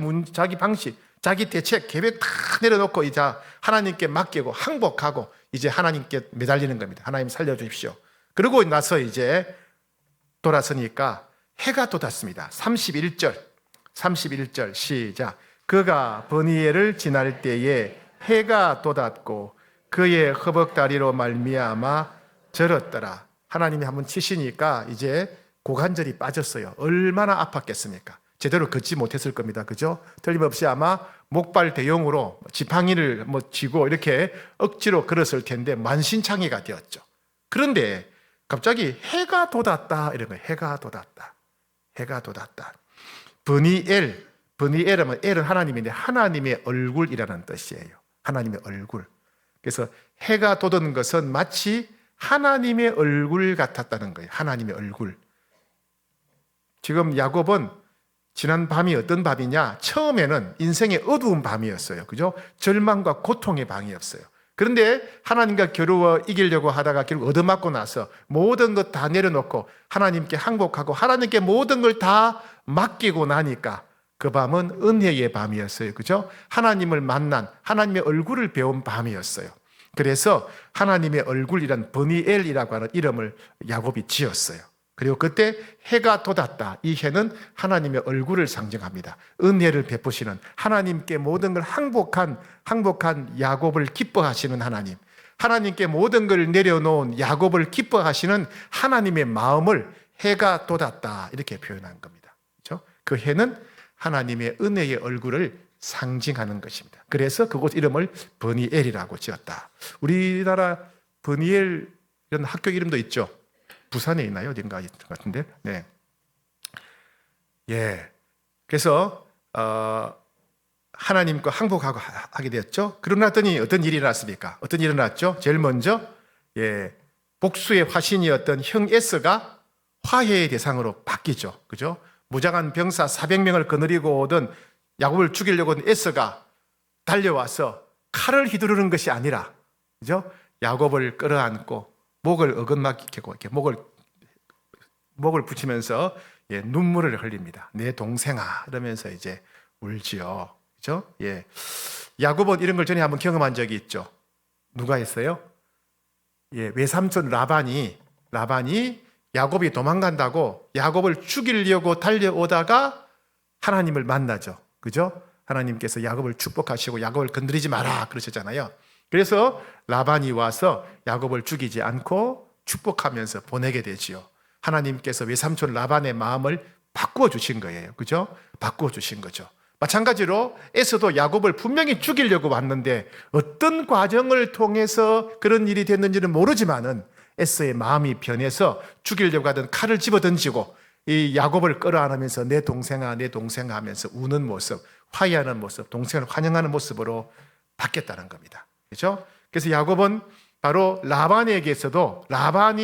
방식, 자기 대책, 계획 다 내려놓고 이제 하나님께 맡기고 항복하고 이제 하나님께 매달리는 겁니다. 하나님 살려주십시오. 그러고 나서 이제 돌아서니까 해가 돋았습니다. 31절 시작. 그가 버니엘을 지날 때에 해가 돋았고 그의 허벅다리로 말미암아 절었더라. 하나님이 한번 치시니까 이제 고관절이 빠졌어요. 얼마나 아팠겠습니까? 제대로 걷지 못했을 겁니다. 그죠? 틀림없이 아마 목발 대용으로 지팡이를 쥐고 이렇게 억지로 걸었을 텐데 만신창이가 되었죠. 그런데 갑자기 해가 돋았다 이런 거예요. 해가 돋았다. 버니엘은 엘은 하나님인데 하나님의 얼굴이라는 뜻이에요. 하나님의 얼굴. 그래서 해가 돋은 것은 마치 하나님의 얼굴 같았다는 거예요. 하나님의 얼굴. 지금 야곱은 지난 밤이 어떤 밤이냐? 처음에는 인생의 어두운 밤이었어요. 그죠? 절망과 고통의 밤이었어요. 그런데 하나님과 겨루어 이기려고 하다가 결국 얻어맞고 나서 모든 것 다 내려놓고 하나님께 항복하고 하나님께 모든 걸 다 맡기고 나니까 그 밤은 은혜의 밤이었어요. 그죠? 하나님을 만난 하나님의 얼굴을 배운 밤이었어요. 그래서 하나님의 얼굴이란 버니엘이라고 하는 이름을 야곱이 지었어요. 그리고 그때 해가 돋았다. 이 해는 하나님의 얼굴을 상징합니다. 은혜를 베푸시는 하나님께 모든 걸 항복한 야곱을 기뻐하시는 하나님. 하나님께 모든 걸 내려놓은 야곱을 기뻐하시는 하나님의 마음을 해가 돋았다. 이렇게 표현한 겁니다. 그렇죠? 그 해는 하나님의 은혜의 얼굴을 상징하는 것입니다. 그래서 그곳 이름을 버니엘이라고 지었다. 우리나라 버니엘 이런 학교 이름도 있죠. 부산에 있나요? 어딘가 있는 것 같은데. 네. 예. 그래서 하나님과 항복하고 하게 되었죠. 그러고 났더니 어떤 일이 일어났습니까? 어떤 일이 일어났죠? 제일 먼저 복수의 화신이었던 형 에서가 화해의 대상으로 바뀌죠. 그죠? 무장한 병사 400명을 거느리고 오던 야곱을 죽이려고 온 에서가 달려와서 칼을 휘두르는 것이 아니라, 그죠? 야곱을 끌어안고 목을 어긋맞게 이렇게 목을 붙이면서 눈물을 흘립니다. 내 동생아 이러면서 이제 울지요. 그죠? 예. 야곱은 이런 걸 전에 한번 경험한 적이 있죠. 누가 했어요? 예, 외삼촌 라반이 야곱이 도망간다고 야곱을 죽이려고 달려오다가 하나님을 만나죠. 그죠? 하나님께서 야곱을 축복하시고 야곱을 건드리지 마라 그러셨잖아요. 그래서 라반이 와서 야곱을 죽이지 않고 축복하면서 보내게 되지요. 하나님께서 외삼촌 라반의 마음을 바꾸어 주신 거예요. 그죠? 바꾸어 주신 거죠. 마찬가지로 에서도 야곱을 분명히 죽이려고 왔는데 어떤 과정을 통해서 그런 일이 됐는지는 모르지만은 에서의 마음이 변해서 죽이려고 하던 칼을 집어던지고 이 야곱을 끌어안으면서 내 동생아 내 동생아 하면서 우는 모습, 화해하는 모습, 동생을 환영하는 모습으로 바뀌었다는 겁니다. 그렇죠? 그래서 야곱은 바로 라반에게서도 라반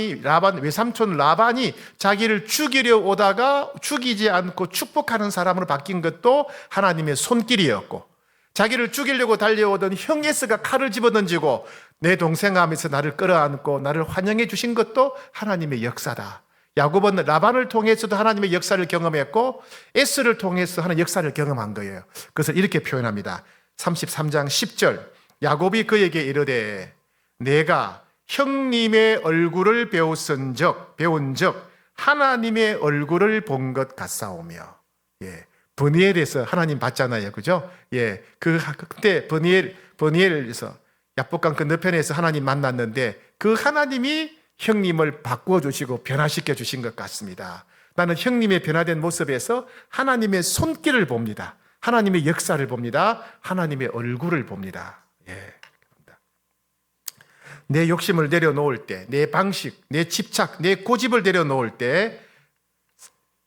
외삼촌 라반이 자기를 죽이려 오다가 죽이지 않고 축복하는 사람으로 바뀐 것도 하나님의 손길이었고, 자기를 죽이려고 달려오던 형 에스가 칼을 집어던지고 내 동생 하면서 나를 끌어안고 나를 환영해 주신 것도 하나님의 역사다. 야곱은 라반을 통해서도 하나님의 역사를 경험했고 에스를 통해서 하는 역사를 경험한 거예요. 그래서 이렇게 표현합니다. 33장 10절 야곱이 그에게 이르되 내가 형님의 얼굴을 배운 적 하나님의 얼굴을 본 것 같사오며. 예, 브니엘에서 하나님 봤잖아요, 그죠? 예, 그때 브니엘에서 야복강 건너편에서 하나님 만났는데 그 하나님이 형님을 바꾸어 주시고 변화시켜 주신 것 같습니다. 나는 형님의 변화된 모습에서 하나님의 손길을 봅니다. 하나님의 역사를 봅니다. 하나님의 얼굴을 봅니다. 예. 내 욕심을 내려놓을 때, 내 방식, 내 집착, 내 고집을 내려놓을 때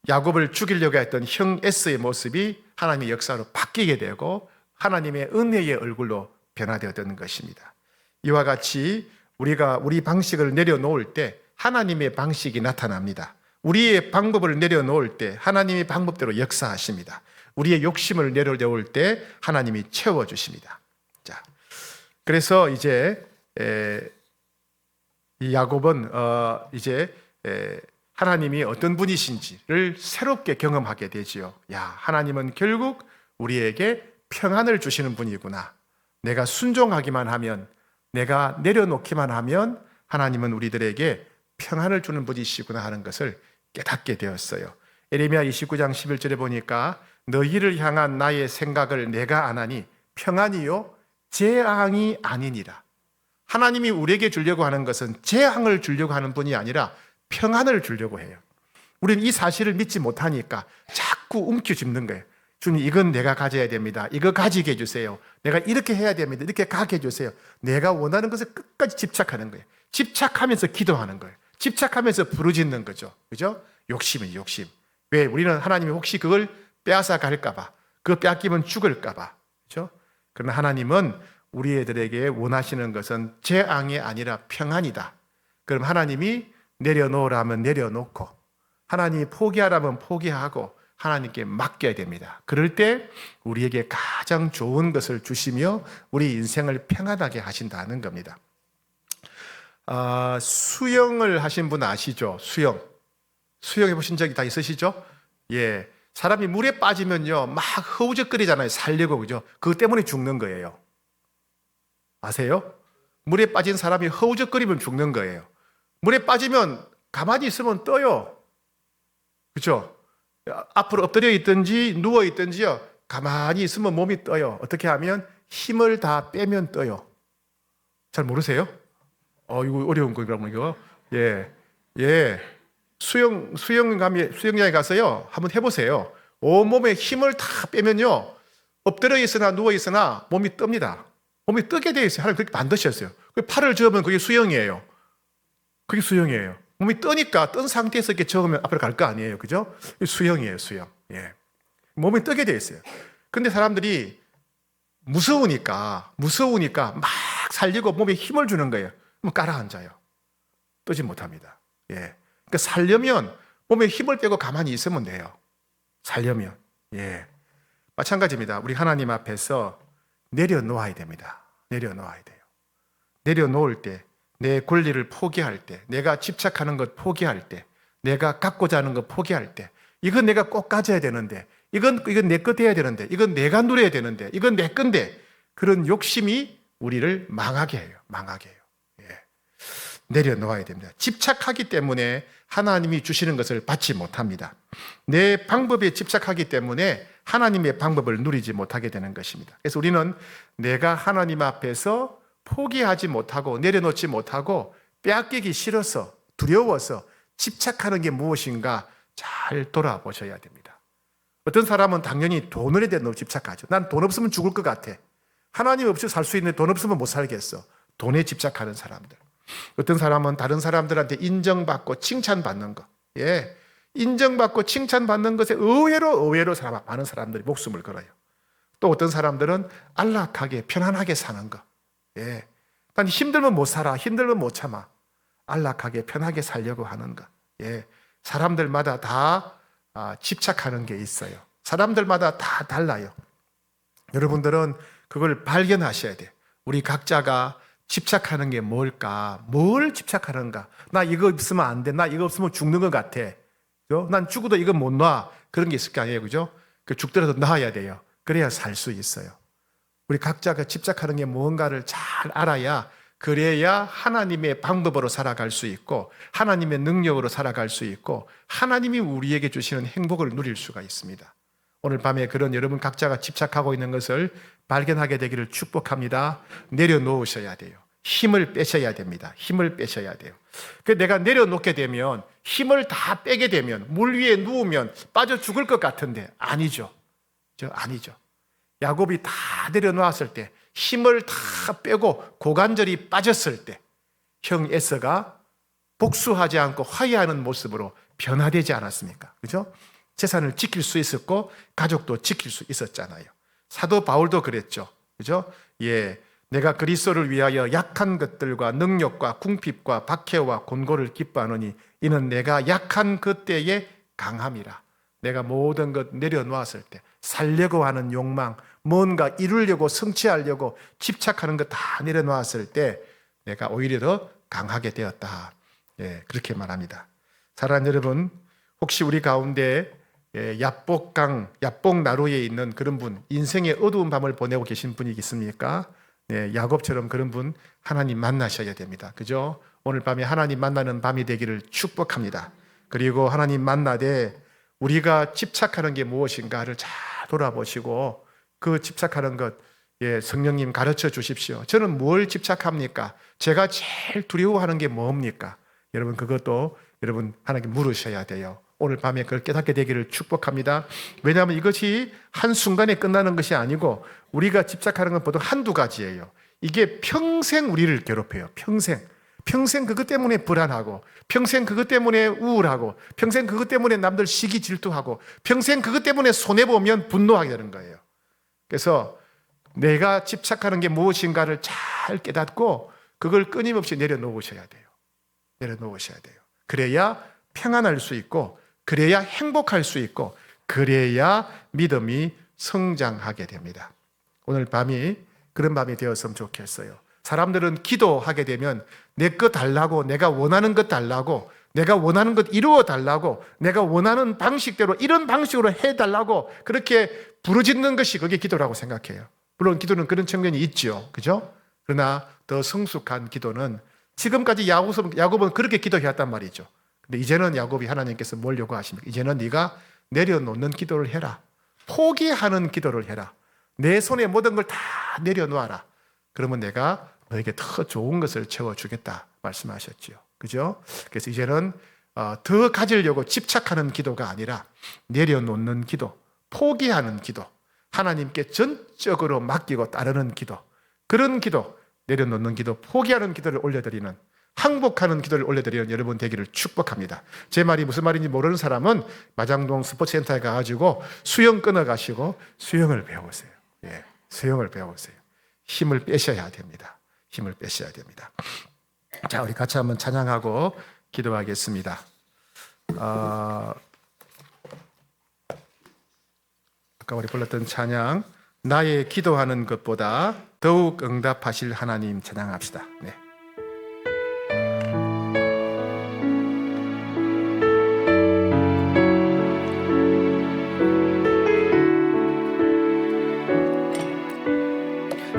야곱을 죽이려고 했던 형 에스의 모습이 하나님의 역사로 바뀌게 되고 하나님의 은혜의 얼굴로 변화되었던 것입니다. 이와 같이 우리가 우리 방식을 내려놓을 때 하나님의 방식이 나타납니다. 우리의 방법을 내려놓을 때 하나님의 방법대로 역사하십니다. 우리의 욕심을 내려놓을 때 하나님이 채워주십니다. 자, 그래서 이제 이 야곱은 이제 하나님이 어떤 분이신지를 새롭게 경험하게 되지요. 야, 하나님은 결국 우리에게 평안을 주시는 분이구나. 내가 순종하기만 하면, 내가 내려놓기만 하면 하나님은 우리들에게 평안을 주는 분이시구나 하는 것을 깨닫게 되었어요. 에레미야 29장 11절에 보니까 너희를 향한 나의 생각을 내가 아나니 평안이요 재앙이 아니니라. 하나님이 우리에게 주려고 하는 것은 재앙을 주려고 하는 분이 아니라 평안을 주려고 해요. 우리는 이 사실을 믿지 못하니까 자꾸 움켜쥐는 거예요. 주님, 이건 내가 가져야 됩니다. 이거 가지게 해주세요. 내가 이렇게 해야 됩니다. 이렇게 가게 해주세요. 내가 원하는 것에 끝까지 집착하는 거예요. 집착하면서 기도하는 거예요. 집착하면서 부르짖는 거죠. 그죠? 욕심은 욕심. 왜? 우리는 하나님이 혹시 그걸 빼앗아 갈까봐, 그거 빼앗기면 죽을까봐. 그죠? 그러나 하나님은 우리 애들에게 원하시는 것은 재앙이 아니라 평안이다. 그럼 하나님이 내려놓으라 하면 내려놓고, 하나님이 포기하라면 포기하고 하나님께 맡겨야 됩니다. 그럴 때 우리에게 가장 좋은 것을 주시며 우리 인생을 평안하게 하신다는 겁니다. 수영을 하신 분 아시죠? 수영해 보신 적이 다 있으시죠? 예, 사람이 물에 빠지면요 막 허우적거리잖아요. 살려고, 그죠? 그것 때문에 죽는 거예요. 아세요? 물에 빠진 사람이 허우적거리면 죽는 거예요. 물에 빠지면 가만히 있으면 떠요. 그렇죠? 앞으로 엎드려 있든지 누워 있든지요, 가만히 있으면 몸이 떠요. 어떻게 하면? 힘을 다 빼면 떠요. 잘 모르세요? 이거 어려운 거라고 이거. 예. 수영장에 가서요 한번 해보세요. 온몸에 힘을 다 빼면요 엎드려 있으나 누워 있으나 몸이 뜹니다. 몸이 뜨게 돼 있어요. 하나님 그렇게 만드셨어요. 팔을 저으면 그게 수영이에요. 그게 수영이에요. 몸이 뜨니까 뜬 상태에서 이렇게 저으면 앞으로 갈 거 아니에요. 그죠? 수영이에요, 수영. 예. 몸이 뜨게 돼 있어요. 근데 사람들이 무서우니까 막 살리고 몸에 힘을 주는 거예요. 그럼 깔아앉아요. 뜨지 못합니다. 예. 그러니까 살려면 몸에 힘을 빼고 가만히 있으면 돼요. 살려면. 예. 마찬가지입니다. 우리 하나님 앞에서 내려놓아야 됩니다. 내려놓아야 돼요. 내려놓을 때, 내 권리를 포기할 때, 내가 집착하는 것 포기할 때, 내가 갖고자 하는 것 포기할 때, 이건 내가 꼭 가져야 되는데, 이건 내 것 돼야 되는데, 이건 내가 누려야 되는데, 이건 내 건데, 그런 욕심이 우리를 망하게 해요. 예. 내려놓아야 됩니다. 집착하기 때문에 하나님이 주시는 것을 받지 못합니다. 내 방법에 집착하기 때문에 하나님의 방법을 누리지 못하게 되는 것입니다. 그래서 우리는 내가 하나님 앞에서 포기하지 못하고 내려놓지 못하고 빼앗기기 싫어서 두려워서 집착하는 게 무엇인가 잘 돌아보셔야 됩니다. 어떤 사람은 당연히 돈에 대해 너무 집착하죠. 난 돈 없으면 죽을 것 같아. 하나님 없이 살 수 있는데 돈 없으면 못 살겠어. 돈에 집착하는 사람들. 어떤 사람은 다른 사람들한테 인정받고 칭찬받는 거. 예. 인정받고 칭찬받는 것에 의외로 많은 사람들이 목숨을 걸어요. 또 어떤 사람들은 안락하게 편안하게 사는 거. 예. 난 힘들면 못 살아. 힘들면 못 참아. 안락하게 편하게 살려고 하는 거. 예. 사람들마다 다 집착하는 게 있어요. 사람들마다 다 달라요. 여러분들은 그걸 발견하셔야 돼요. 우리 각자가 집착하는 게 뭘까? 뭘 집착하는가? 나 이거 없으면 안 돼. 나 이거 없으면 죽는 것 같아. 그죠? 난 죽어도 이거 못 놔. 그런 게 있을 거 아니에요. 그죠? 죽더라도 놔야 돼요. 그래야 살 수 있어요. 우리 각자가 집착하는 게 뭔가를 잘 알아야, 그래야 하나님의 방법으로 살아갈 수 있고 하나님의 능력으로 살아갈 수 있고 하나님이 우리에게 주시는 행복을 누릴 수가 있습니다. 오늘 밤에 그런 여러분 각자가 집착하고 있는 것을 발견하게 되기를 축복합니다. 내려놓으셔야 돼요. 힘을 빼셔야 됩니다. 힘을 빼셔야 돼요. 내가 내려놓게 되면, 힘을 다 빼게 되면, 물 위에 누우면 빠져 죽을 것 같은데 아니죠. 아니죠. 야곱이 다 내려놓았을 때, 힘을 다 빼고 고관절이 빠졌을 때 형 에서가 복수하지 않고 화해하는 모습으로 변화되지 않았습니까? 그죠? 재산을 지킬 수 있었고 가족도 지킬 수 있었잖아요. 사도 바울도 그랬죠. 그죠? 예. 내가 그리스도를 위하여 약한 것들과 능력과 궁핍과 박해와 곤고를 기뻐하노니 이는 내가 약한 그때에 강함이라. 내가 모든 것 내려놓았을 때, 살려고 하는 욕망, 뭔가 이루려고 성취하려고 집착하는 것 다 내려놓았을 때 내가 오히려 더 강하게 되었다. 예, 그렇게 말합니다. 사랑하는 여러분, 혹시 우리 가운데 야복나루에 있는 그런 분, 인생의 어두운 밤을 보내고 계신 분이 있습니까? 네, 야곱처럼 그런 분 하나님 만나셔야 됩니다. 그죠? 오늘 밤에 하나님 만나는 밤이 되기를 축복합니다. 그리고 하나님 만나되 우리가 집착하는 게 무엇인가를 잘 돌아보시고 그 집착하는 것, 성령님 가르쳐 주십시오. 저는 뭘 집착합니까? 제가 제일 두려워하는 게 뭡니까? 여러분 그것도 여러분 하나님께 물으셔야 돼요. 오늘 밤에 그걸 깨닫게 되기를 축복합니다. 왜냐하면 이것이 한순간에 끝나는 것이 아니고 우리가 집착하는 건 보통 한두 가지예요. 이게 평생 우리를 괴롭혀요. 평생 그것 때문에 불안하고, 평생 그것 때문에 우울하고, 평생 그것 때문에 남들 시기 질투하고, 평생 그것 때문에 손해보면 분노하게 되는 거예요. 그래서 내가 집착하는 게 무엇인가를 잘 깨닫고 그걸 끊임없이 내려놓으셔야 돼요. 내려놓으셔야 돼요. 그래야 평안할 수 있고, 그래야 행복할 수 있고, 그래야 믿음이 성장하게 됩니다. 오늘 밤이 그런 밤이 되었으면 좋겠어요. 사람들은 기도하게 되면 내 것 달라고, 내가 원하는 것 달라고, 내가 원하는 것 이루어 달라고, 내가 원하는 방식대로 이런 방식으로 해달라고 그렇게 부르짖는 것이 그게 기도라고 생각해요. 물론 기도는 그런 측면이 있죠. 그죠? 그러나 더 성숙한 기도는, 지금까지 야곱은 그렇게 기도해왔단 말이죠. 근데 이제는 야곱이 하나님께서 뭘 요구하십니까? 이제는 네가 내려놓는 기도를 해라. 포기하는 기도를 해라. 내 손에 모든 걸 다 내려놓아라. 그러면 내가 너에게 더 좋은 것을 채워주겠다 말씀하셨지요. 그죠? 그래서 이제는 더 가지려고 집착하는 기도가 아니라 내려놓는 기도, 포기하는 기도, 하나님께 전적으로 맡기고 따르는 기도, 그런 기도, 내려놓는 기도, 포기하는 기도를 올려드리는, 항복하는 기도를 올려드리는 여러분 되기를 축복합니다. 제 말이 무슨 말인지 모르는 사람은 마장동 스포츠센터에 가가지고 수영 끊어가시고 수영을 배우세요. 예, 수영을 배우세요. 힘을 빼셔야 됩니다. 힘을 빼셔야 됩니다. 자, 우리 같이 한번 찬양하고 기도하겠습니다. 아까 우리 불렀던 찬양, 나의 기도하는 것보다 더욱 응답하실 하나님 찬양합시다. 네.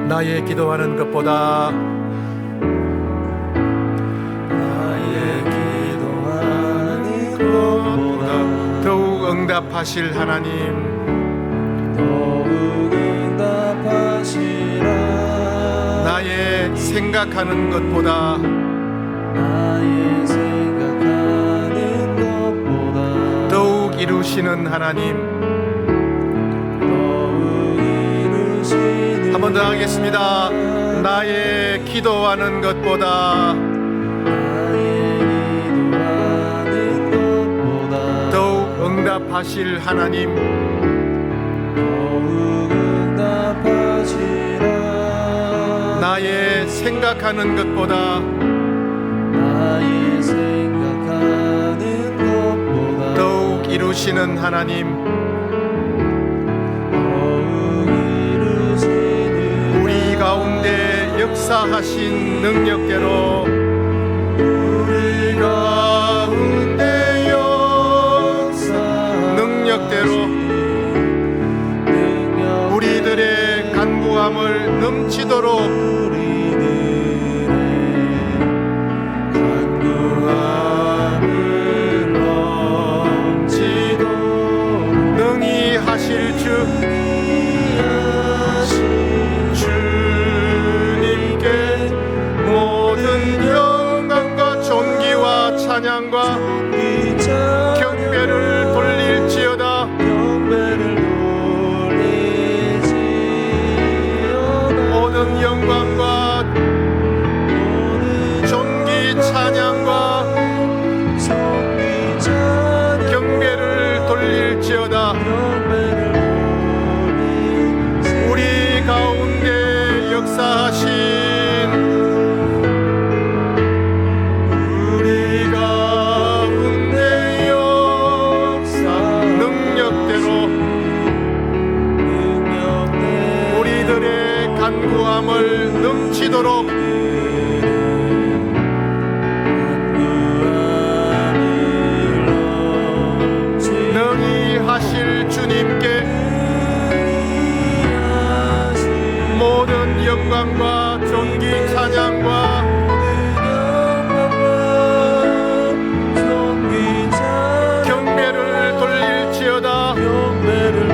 나의 기도하는 것보다 더욱 응답하실 하나님, 나의 생각하는 것보다 더욱 이루시는 하나님, 한 번 더 하겠습니다. 나의 기도하는 것보다 더욱 응답하실 하나님, 더욱 응답하시라. 나의 생각하는 것보다 나의 생각하는 것보다 더욱 이루시는 하나님, 더욱 이루시는 우리 가운데 역사하신 능력대로 우리 가운데 역사 능력대로 우리들의 간구함을 넘치도록 우리들의 간구함을 넘치도록 능히 하실 주 주님께 모든 영광과 존귀와 찬양과 경배를 돌릴지어다. 모든 영광과 존귀 찬양과 경배를 돌릴지어다. 우리 가운데 역사하신 우리 가운데 역사 능력대로 우리들의 간구함을 넘치도록 능히 하실 주님께 모든 영광과 존귀 찬양과 경배를 돌릴지어다. 모든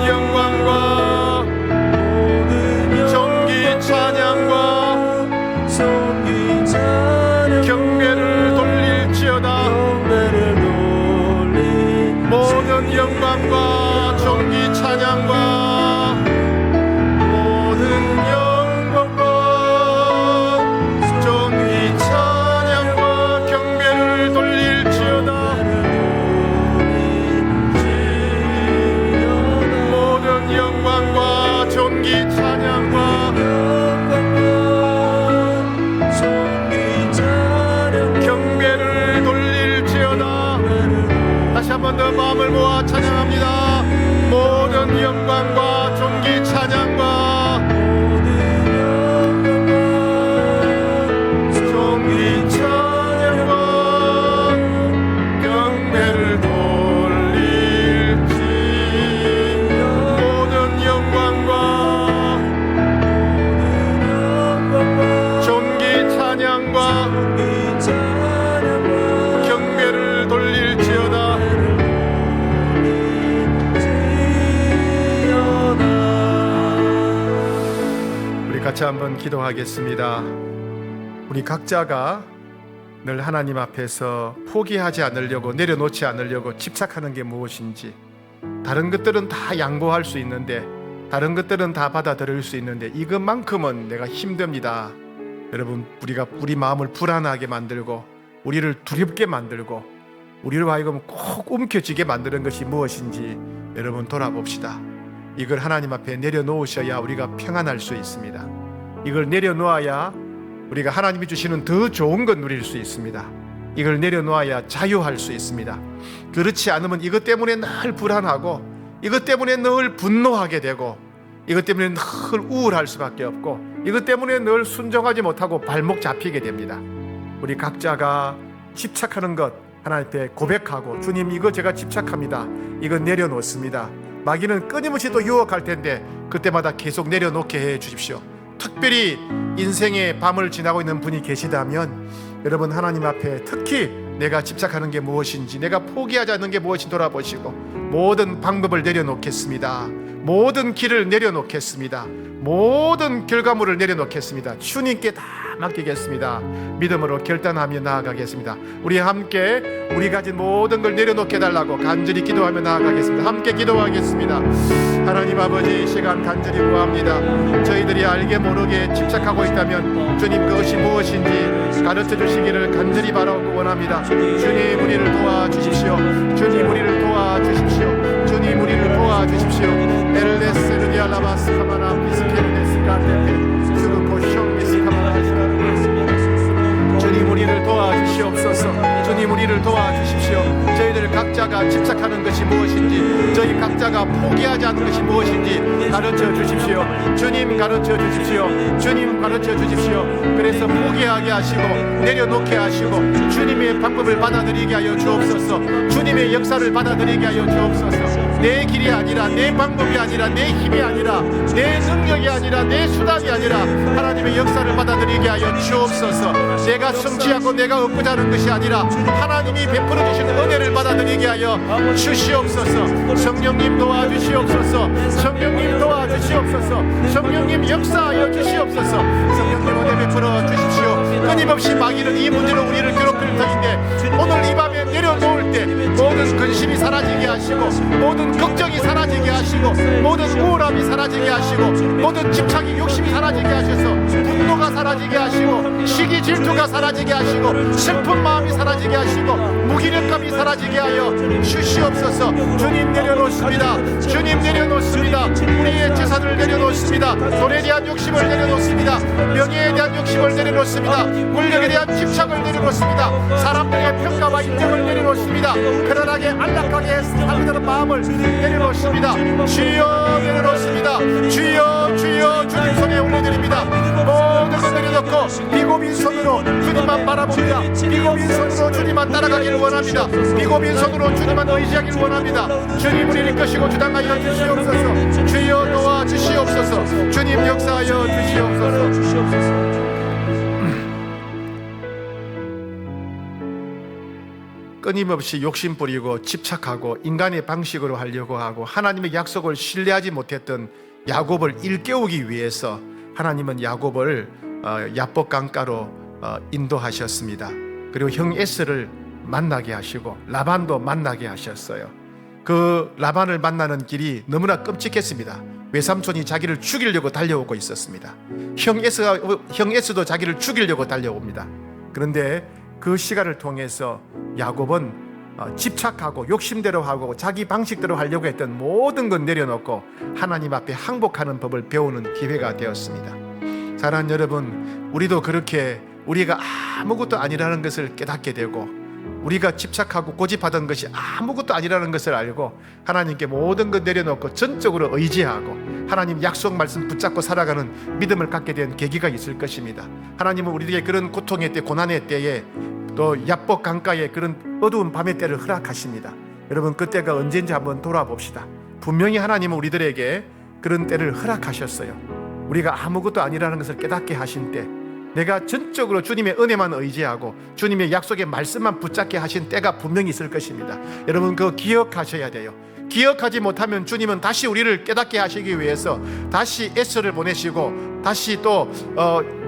영광과 존귀 찬양과 경배를 돌릴지어다. 모든 영광과 존귀 찬양과 모든 영광과 존귀 찬양과 경배를 돌릴지어다. 모든 영광과 존귀 찬양과 경배를 돌릴지어다. 다시 한 번 더 마음을 모아 찬양합니다. 모든 영광과 존귀 찬양과 존귀 찬양과 경배를 돌릴지. 모든 영광과 존귀 찬양과 경배를 돌릴지어다. 우리 같이 한번 기도하겠습니다. 우리 각자가 늘 하나님 앞에서 포기하지 않으려고, 내려놓지 않으려고 집착하는 게 무엇인지, 다른 것들은 다 양보할 수 있는데, 다른 것들은 다 받아들일 수 있는데 이것만큼은 내가 힘듭니다. 여러분, 우리 마음을 불안하게 만들고 우리를 두렵게 만들고 우리를 하여금 꼭 움켜쥐게 만드는 것이 무엇인지 여러분 돌아봅시다. 이걸 하나님 앞에 내려놓으셔야 우리가 평안할 수 있습니다. 이걸 내려놓아야 우리가 하나님이 주시는 더 좋은 것 누릴 수 있습니다. 이걸 내려놓아야 자유할 수 있습니다. 그렇지 않으면 이것 때문에 늘 불안하고, 이것 때문에 늘 분노하게 되고, 이것 때문에 늘 우울할 수밖에 없고, 이것 때문에 늘 순종하지 못하고 발목 잡히게 됩니다. 우리 각자가 집착하는 것 하나님 앞에 고백하고, 주님, 이거 제가 집착합니다. 이거 내려놓습니다. 마귀는 끊임없이 또 유혹할 텐데 그때마다 계속 내려놓게 해 주십시오. 특별히 인생의 밤을 지나고 있는 분이 계시다면 여러분, 하나님 앞에 특히 내가 집착하는 게 무엇인지, 내가 포기하지 않는 게 무엇인지 돌아보시고 모든 방법을 내려놓겠습니다. 모든 길을 내려놓겠습니다. 모든 결과물을 내려놓겠습니다. 주님께 다 맡기겠습니다. 믿음으로 결단하며 나아가겠습니다. 우리 함께 우리 가진 모든 걸 내려놓게 달라고 간절히 기도하며 나아가겠습니다. 함께 기도하겠습니다. 하나님 아버지, 이 시간 간절히 구합니다. 저희들이 알게 모르게 집착하고 있다면 주님 그것이 무엇인지 가르쳐 주시기를 간절히 바라고 원합니다. 주님 우리를 도와주십시오. 주님 우리를 도와주십시오. 주님 우리를 도와주십시오. 엘레세르디알라바스카마나 비스케르데스카테페 주르코쇼미스카마나. 주님 우리를 도와주시옵소서. 주님 우리를 도와주십시오. 저희들 각자가 집착하는 것이 무엇인지, 저희 각자가 포기하지 않는 것이 무엇인지 가르쳐 주십시오. 주님 가르쳐 주십시오. 주님 가르쳐 주십시오. 그래서 포기하게 하시고 내려놓게 하시고 주님의 방법을 받아들이게 하여 주옵소서. 주님의 역사를 받아들이게 하여 주옵소서. 내 길이 아니라, 내 방법이 아니라, 내 힘이 아니라, 내 능력이 아니라, 내 수단이 아니라 하나님의 역사를 받아들이게 하여 주옵소서. 내가 성취하고 내가 얻고자 하는 것이 아니라 하나님이 베풀어 주신 은혜를 받아들이게 하여 주시옵소서. 성령님 도와주시옵소서. 성령님 도와주시옵소서. 성령님 역사하여 주시옵소서. 성령님 은혜 베풀어 주십시오. 끊임없이 마귀는 이 문제로 우리를 괴롭힐 터인데 오늘 이 밤에 내려놓을 때 모든 근심이 사라지게 하시고, 모든 걱정이 사라지게 하시고, 모든 우울함이 사라지게 하시고, 모든 집착이 욕심이 사라지게 하셔서 분노가 사라지게 하시고, 시기 질투가 사라지게 하시고, 슬픈 마음이 사라지게 하시고, 무기력감이 사라지게 하여 주시옵소서. 주님 내려놓습니다. 주님 내려놓습니다. 우리의 재산을 내려놓습니다. 돈에 대한 욕심을 내려놓습니다. 명예에 대한 욕심을 내려놓습니다. 권력에 대한 집착을 내려놓습니다. 사람들의 평가와 인정을 내려놓습니다. 편안하게 안락하게 살려는 마음을 내려놓습니다. 주여 내려놓습니다. 주여 주여 주님 손에 올려드립니다. 모든 것 내려놓고 비고민 손으로 주님만 바라봅니다. 비고민 손으로 주님만 따라가기를 원합니다. 비고민 손으로 주님만 의지하기를 원합니다. 주님 우리를 이끄시고 주장하여 주시옵소서. 주여 도와주시옵소서. 주님 역사하여 주시옵소서. 끊임없이 욕심부리고 집착하고 인간의 방식으로 하려고 하고 하나님의 약속을 신뢰하지 못했던 야곱을 일깨우기 위해서 하나님은 야곱을 야복 강가로 인도하셨습니다. 그리고 형 에스를 만나게 하시고 라반도 만나게 하셨어요. 그 라반을 만나는 길이 너무나 끔찍했습니다. 외삼촌이 자기를 죽이려고 달려오고 있었습니다. 형 에스도 자기를 죽이려고 달려옵니다. 그런데 그 시간을 통해서 야곱은 집착하고 욕심대로 하고 자기 방식대로 하려고 했던 모든 건 내려놓고 하나님 앞에 항복하는 법을 배우는 기회가 되었습니다. 사랑하는 여러분, 우리도 그렇게 우리가 아무것도 아니라는 것을 깨닫게 되고 우리가 집착하고 고집하던 것이 아무것도 아니라는 것을 알고 하나님께 모든 것 내려놓고 전적으로 의지하고 하나님 약속 말씀 붙잡고 살아가는 믿음을 갖게 된 계기가 있을 것입니다. 하나님은 우리에게 그런 고통의 때, 고난의 때에 또 야복 강가에 그런 어두운 밤의 때를 허락하십니다. 여러분, 그때가 언제인지 한번 돌아봅시다. 분명히 하나님은 우리들에게 그런 때를 허락하셨어요. 우리가 아무것도 아니라는 것을 깨닫게 하신 때, 내가 전적으로 주님의 은혜만 의지하고 주님의 약속의 말씀만 붙잡게 하신 때가 분명히 있을 것입니다. 여러분, 그거 기억하셔야 돼요. 기억하지 못하면 주님은 다시 우리를 깨닫게 하시기 위해서 다시 에스를 보내시고 다시 또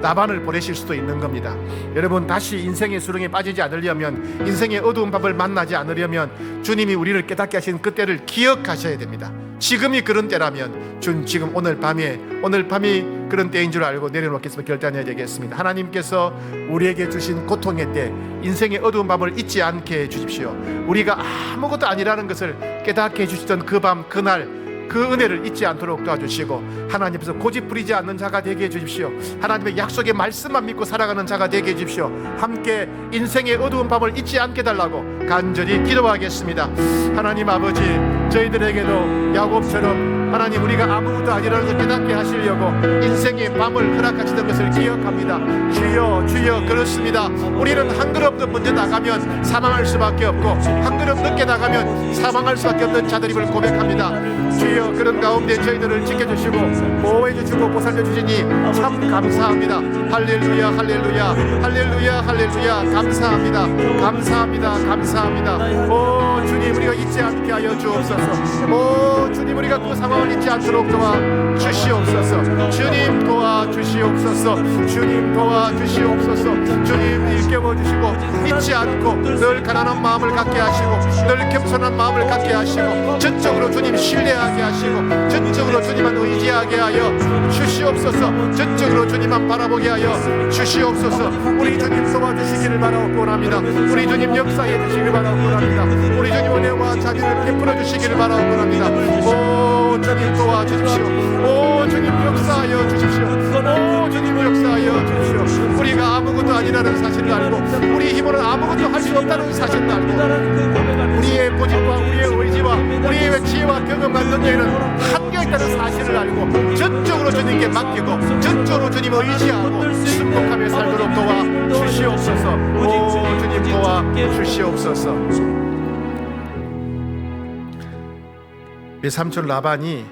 라반을 보내실 수도 있는 겁니다. 여러분, 다시 인생의 수렁에 빠지지 않으려면, 인생의 어두운 밤을 만나지 않으려면 주님이 우리를 깨닫게 하신 그때를 기억하셔야 됩니다. 지금이 그런 때라면 지금 오늘 밤이 그런 때인 줄 알고 내려놓겠습니다. 결단해야 되겠습니다. 하나님께서 우리에게 주신 고통의 때, 인생의 어두운 밤을 잊지 않게 해주십시오. 우리가 아무것도 아니라는 것을 깨닫게 해주시던 그 밤, 그날 그 은혜를 잊지 않도록 도와주시고 하나님께서 고집 부리지 않는 자가 되게 해주십시오. 하나님의 약속의 말씀만 믿고 살아가는 자가 되게 해주십시오. 함께 인생의 어두운 밤을 잊지 않게 달라고 간절히 기도하겠습니다. 하나님 아버지, 저희들에게도 야곱처럼 하나님 우리가 아무것도 아니라는 걸 깨닫게 하시려고 인생의 밤을 허락하시던 것을 기억합니다. 주여 주여, 그렇습니다. 우리는 한 걸음 더 먼저 나가면 사망할 수밖에 없고 한 걸음 늦게 나가면 사망할 수밖에 없는 자들임을 고백합니다. 주여, 그런 가운데 저희들을 지켜주시고 보호해주시고 보살펴주시니 참 감사합니다. 할렐루야 할렐루야 할렐루야 할렐루야. 감사합니다 감사합니다 감사합니다. 오 주님, 우리가 잊지 않게 하여 주옵소서. 오 주님, 우리가 그 상황 소망을 잊지 않도록 도와주시옵소서. 주님 도와주시옵소서. 주님 도와주시옵소서. 주님 일깨워주시고 잊지 않고 늘 가난한 마음을 갖게 하시고 늘 겸손한 마음을 갖게 하시고 전적으로 주님 신뢰하게 하시고 전적으로 주님만 의지하게 하여 주시옵소서. 전적으로 주님만 바라보게 하여 주시옵소서. 우리 주님 도와주시기를 바라옵고 합니다. 우리 주님 역사해 주시기를 바라옵고 합니다. 우리 주님 은혜와 자비를 베풀어 주시기를 바라옵고 합니다. 오 주님 도와주십시오. 오 주님 역사하여 주십시오. 오 주님 역사하여 주십시오. 우리가 아무것도 아니라는 사실을 알고 우리 힘으로는 아무것도 할 수 없다는 사실을 알고 우리의 고집과 우리의 의지와 우리의 지혜와 경험과 능력에는 한계가 있다는 사실을 알고 전적으로 주님께 맡기고 전적으로 주님을 의지하고 순복하며 살도록 도와주시옵소서. 오 주님 도와주시옵소서. 외삼촌 라반이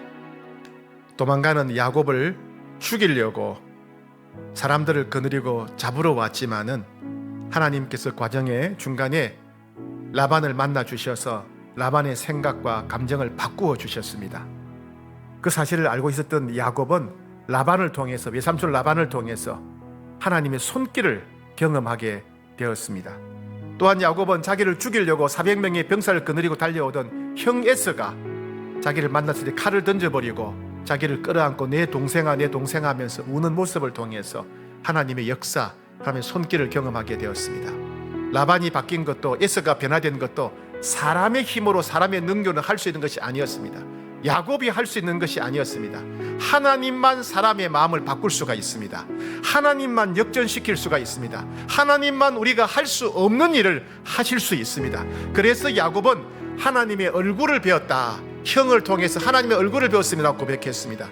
도망가는 야곱을 죽이려고 사람들을 거느리고 잡으러 왔지만은 하나님께서 과정의 중간에 라반을 만나 주셔서 라반의 생각과 감정을 바꾸어 주셨습니다. 그 사실을 알고 있었던 야곱은 라반을 통해서 외삼촌 라반을 통해서 하나님의 손길을 경험하게 되었습니다. 또한 야곱은 자기를 죽이려고 400명의 병사를 거느리고 달려오던 형 에서가 자기를 만났을 때 칼을 던져버리고 자기를 끌어안고 내 동생아 내 동생 하면서 우는 모습을 통해서 하나님의 역사, 하나님의 손길을 경험하게 되었습니다. 라반이 바뀐 것도 에서가 변화된 것도 사람의 힘으로 사람의 능력으로 할 수 있는 것이 아니었습니다. 야곱이 할 수 있는 것이 아니었습니다. 하나님만 사람의 마음을 바꿀 수가 있습니다. 하나님만 역전시킬 수가 있습니다. 하나님만 우리가 할 수 없는 일을 하실 수 있습니다. 그래서 야곱은 하나님의 얼굴을 배웠다. 형을 통해서 하나님의 얼굴을 배웠습니다. 고백했습니다.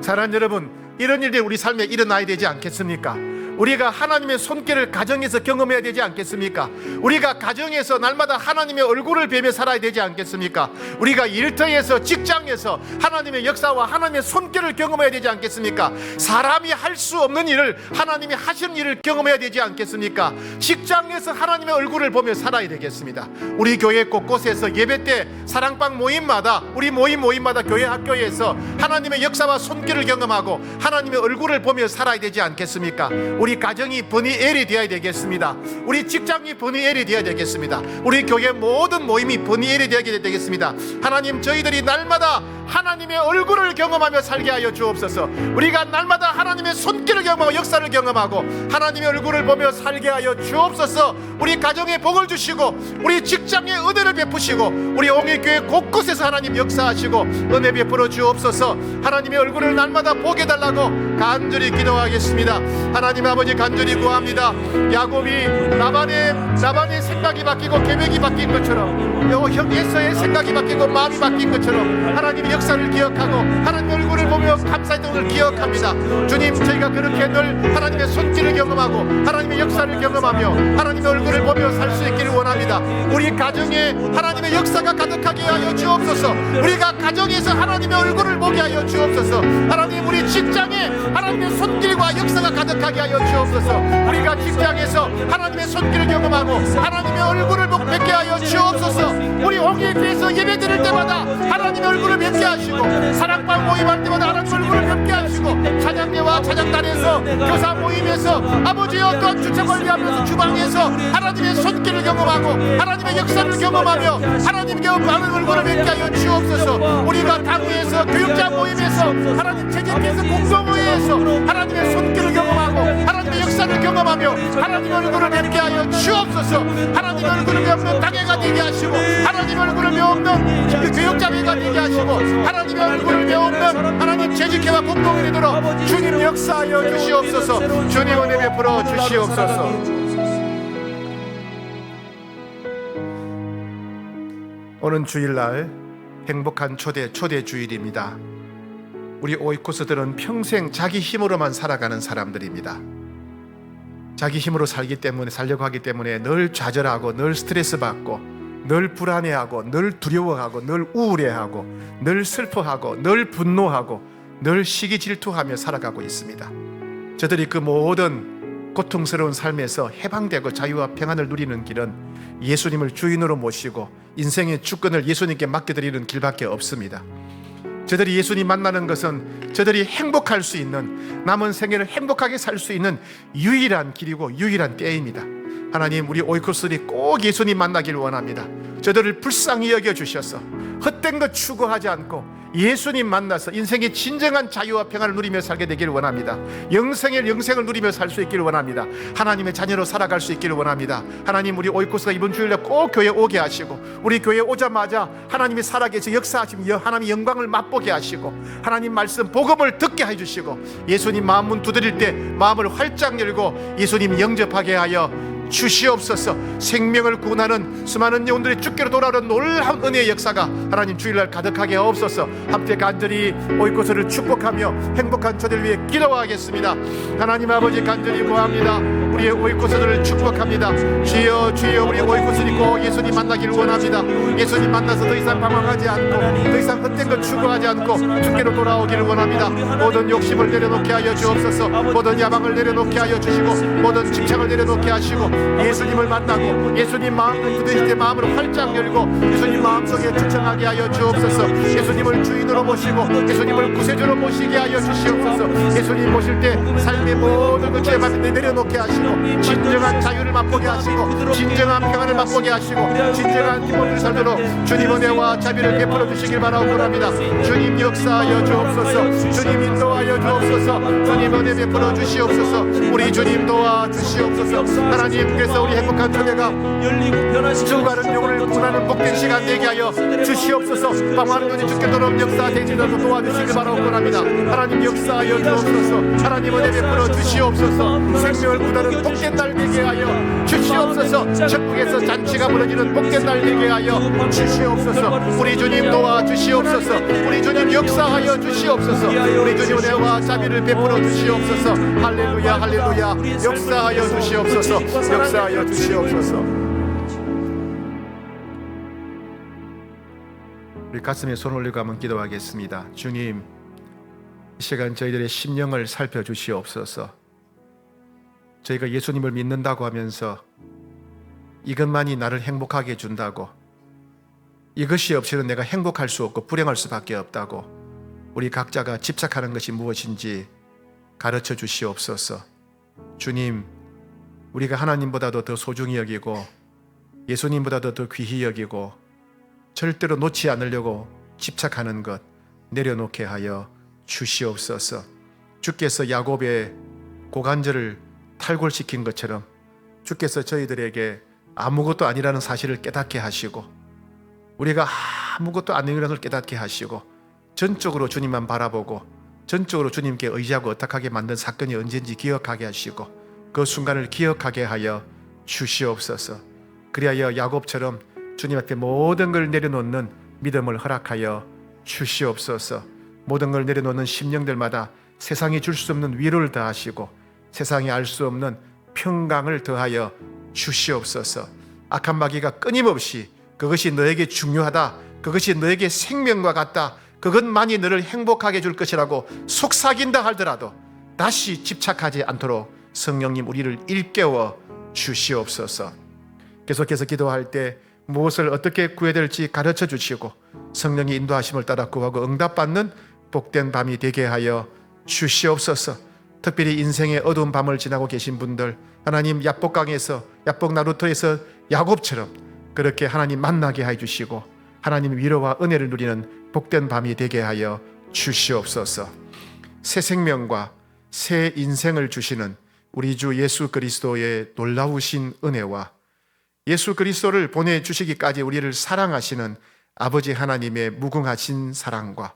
사랑하는 여러분, 이런 일들이 우리 삶에 일어나야 되지 않겠습니까? 우리가 하나님의 손길을 가정에서 경험해야 되지 않겠습니까? 우리가 가정에서 날마다 하나님의 얼굴을 뵈며 살아야 되지 않겠습니까? 우리가 일터에서 직장에서 하나님의 역사와 하나님의 손길을 경험해야 되지 않겠습니까? 사람이 할 수 없는 일을 하나님이 하시는 일을 경험해야 되지 않겠습니까? 직장에서 하나님의 얼굴을 보며 살아야 되겠습니다. 우리 교회 곳곳에서 예배 때 사랑방 모임마다 우리 모임마다 교회 학교에서 하나님의 역사와 손길을 경험하고 하나님의 얼굴을 보며 살아야 되지 않겠습니까? 우리 가정이 버니엘이 되어야 되겠습니다. 우리 직장이 버니엘이 되어야 되겠습니다. 우리 교회 모든 모임이 버니엘이 되어야 되겠습니다. 하나님, 저희들이 날마다 하나님의 얼굴을 경험하며 살게 하여 주옵소서. 우리가 날마다 하나님의 손길을 경험하고 역사를 경험하고 하나님의 얼굴을 보며 살게 하여 주옵소서. 우리 가정에 복을 주시고 우리 직장에 은혜를 베푸시고 우리 옹일교회 곳곳에서 하나님 역사하시고 은혜 베풀어 주옵소서. 하나님의 얼굴을 날마다 보게 해달라고 간절히 기도하겠습니다. 하나님 아버지, 간절히 구합니다. 야곱이 라반의 생각이 바뀌고 계획이 바뀐 것처럼 형 에서의 생각이 바뀌고 마음이 바뀐 것처럼 하나님의 역사를 기억하고 하나님의 얼굴을 보며 감사했던 것을 기억합니다. 주님, 저희가 그렇게 늘 하나님의 손길을 경험하고 하나님의 역사를 경험하며 하나님의 얼굴을 보며 살 수 있기를 원합니다. 우리 가정에 하나님의 역사가 가득하게 하여 주옵소서. 우리가 가정에서 하나님의 얼굴을 보게 하여 주옵소서. 하나님, 우리 직장에 하나님의 손길과 역사가 가득하게 하여 주옵소서. 우리가 직장에서 하나님의 손길을 경험하고 하나님의 얼굴을 뵙게 하여 주옵소서. 우리 홍익교회에서 예배 드릴 때마다 하나님의 얼굴을 뵙게 하시고 사랑방 모임할 때마다 하나님의 얼굴을 뵙게 하시고 찬양대와 찬양단에서 교사 모임에서 아버지여 또한 주차 관리하면서 주방에서 하나님의 손길을 경험하고 하나님의 역사를 경험하며 하나님께 많은 얼굴을 뵙게 하여 주옵소서. 우리가 당회에서 교육자 모임에서 하나님 재직해서 공동회에서 하나님의 손길을 경험하고 하나님의 역사를 경험하며 하나님의 얼굴을 뵙게 하여 주옵소서. 하나님의 얼굴을 배우는 당회가 되게 하시고 하나님의 얼굴을 배우는 교육자회가 되게 하시고 하나님의 얼굴을 배우는 하나님 재직회와 공동회가 되도록 주님 역사하여 주시옵소서. 주님 은혜 베풀어 주시옵소서. 오는 주일날 행복한 초대 주일입니다. 우리 오이코스들은 평생 자기 힘으로만 살아가는 사람들입니다. 자기 힘으로 살려고 하기 때문에 늘 좌절하고 늘 스트레스 받고 늘 불안해하고 늘 두려워하고 늘 우울해하고 늘 슬퍼하고 늘 분노하고 늘 시기 질투하며 살아가고 있습니다. 저들이 그 모든 고통스러운 삶에서 해방되고 자유와 평안을 누리는 길은 예수님을 주인으로 모시고 인생의 주권을 예수님께 맡겨드리는 길밖에 없습니다. 저들이 예수님 만나는 것은 저들이 행복할 수 있는, 남은 생애를 행복하게 살 수 있는 유일한 길이고 유일한 때입니다. 하나님, 우리 오이코스들이 꼭 예수님 만나기를 원합니다. 저들을 불쌍히 여겨주셔서 헛된 것 추구하지 않고 예수님 만나서 인생의 진정한 자유와 평안을 누리며 살게 되기를 원합니다. 영생을 누리며 살 수 있기를 원합니다. 하나님의 자녀로 살아갈 수 있기를 원합니다. 하나님, 우리 오이코스가 이번 주일에 꼭 교회 오게 하시고, 우리 교회 오자마자 하나님이 살아계셔 역사하시며 하나님의 영광을 맛보게 하시고, 하나님 말씀 복음을 듣게 해주시고, 예수님 마음 문 두드릴 때 마음을 활짝 열고 예수님 영접하게 하여 주시옵소서. 생명을 구원하는 수많은 영혼들이 주께로 돌아오는 놀라운 은혜의 역사가 하나님 주일날 가득하게 하옵소서. 함께 간절히 오이코스를 축복하며 행복한 저들 위해 기도하겠습니다. 하나님 아버지, 간절히 구합니다. 우리의 오이코스들을 축복합니다. 주여, 주여, 우리 오이코스들이 꼭 예수님 만나기를 원합니다. 예수님 만나서 더 이상 방황하지 않고, 더 이상 헛된 것 추구하지 않고 주께로 돌아오기를 원합니다. 모든 욕심을 내려놓게 하여 주옵소서. 모든 야망을 내려놓게 하여 주시고, 모든 집착을 내려놓게 하시고, 예수님을 만나고 예수님 마음을 두드릴 때 마음을 활짝 열고 예수님 마음속에 추천하게 하여 주옵소서. 예수님을 주인으로 모시고 예수님을 구세주로 모시게 하여 주시옵소서. 예수님 모실 때 삶의 모든 것에 내려놓게 하시고, 진정한 자유를 맛보게 하시고, 진정한 평안을 맛보게 하시고, 진정한 기쁨을 살도록 주님 은혜와 자비를 베풀어 주시길 바라옵니다. 주님 역사하여 주옵소서. 주님 인도하여 주옵소서. 주님 은혜 베풀어 주시옵소서. 우리 주님 도와 주시옵소서. 하나님, 그래서 우리 행복한 초대가 주가는 영혼을 구원하는 복된 시간 되게 하여 주시옵소서. 방황하는 눈이 주께도록 역사되지도록 도와주시길 바라옵니다. 하나님 역사하여 주옵소서. 하나님 은혜 베풀어 주시옵소서. 생명을 구원하는 복된 날 되게 하여 주시옵소서. 천국에서 잔치가 벌어지는 복된 날 되게 하여 주시옵소서. 우리 주님 도와 주시옵소서. 우리 주님 역사하여 주시옵소서. 우리 주님 은혜와 자비를 베풀어 주시옵소서. 할렐루야, 할렐루야. 역사하여 주시옵소서. 역사하여 주시옵소서. 우리 가슴에 손 올리고 한번 기도하겠습니다. 주님, 이 시간 저희들의 심령을 살펴주시옵소서. 저희가 예수님을 믿는다고 하면서 이것만이 나를 행복하게 해준다고, 이것이 없이는 내가 행복할 수 없고 불행할 수밖에 없다고 우리 각자가 집착하는 것이 무엇인지 가르쳐 주시옵소서. 주님, 우리가 하나님보다도 더 소중히 여기고 예수님보다도 더 귀히 여기고 절대로 놓지 않으려고 집착하는 것 내려놓게 하여 주시옵소서. 주께서 야곱의 고관절을 탈골시킨 것처럼 주께서 저희들에게 아무것도 아니라는 사실을 깨닫게 하시고, 우리가 아무것도 아니라는 걸 깨닫게 하시고, 전적으로 주님만 바라보고 전적으로 주님께 의지하고 어떡하게 만든 사건이 언제인지 기억하게 하시고, 그 순간을 기억하게 하여 주시옵소서. 그리하여 야곱처럼 주님 앞에 모든 걸 내려놓는 믿음을 허락하여 주시옵소서. 모든 걸 내려놓는 심령들마다 세상이 줄 수 없는 위로를 더하시고 세상이 알 수 없는 평강을 더하여 주시옵소서. 악한 마귀가 끊임없이 그것이 너에게 중요하다, 그것이 너에게 생명과 같다, 그것만이 너를 행복하게 줄 것이라고 속삭인다 하더라도 다시 집착하지 않도록 성령님 우리를 일깨워 주시옵소서. 계속해서 기도할 때 무엇을 어떻게 구해야 될지 가르쳐 주시고 성령의 인도하심을 따라 구하고 응답받는 복된 밤이 되게 하여 주시옵소서. 특별히 인생의 어두운 밤을 지나고 계신 분들, 하나님 야복강에서, 야복 나루터에서 야곱처럼 그렇게 하나님 만나게 해주시고 하나님 위로와 은혜를 누리는 복된 밤이 되게 하여 주시옵소서. 새 생명과 새 인생을 주시는 우리 주 예수 그리스도의 놀라우신 은혜와 예수 그리스도를 보내주시기까지 우리를 사랑하시는 아버지 하나님의 무궁하신 사랑과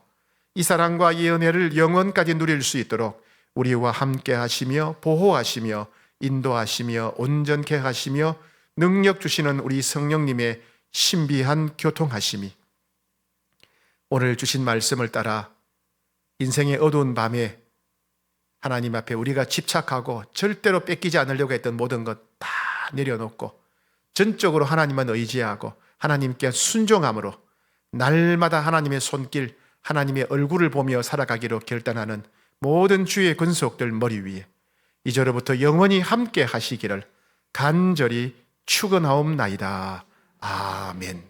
이 사랑과 이 은혜를 영원까지 누릴 수 있도록 우리와 함께 하시며 보호하시며 인도하시며 온전케 하시며 능력 주시는 우리 성령님의 신비한 교통하심이 오늘 주신 말씀을 따라 인생의 어두운 밤에 하나님 앞에 우리가 집착하고 절대로 뺏기지 않으려고 했던 모든 것 다 내려놓고 전적으로 하나님만 의지하고 하나님께 순종함으로 날마다 하나님의 손길, 하나님의 얼굴을 보며 살아가기로 결단하는 모든 주의 권속들 머리 위에 이제로부터 영원히 함께 하시기를 간절히 축원하옵나이다. 아멘.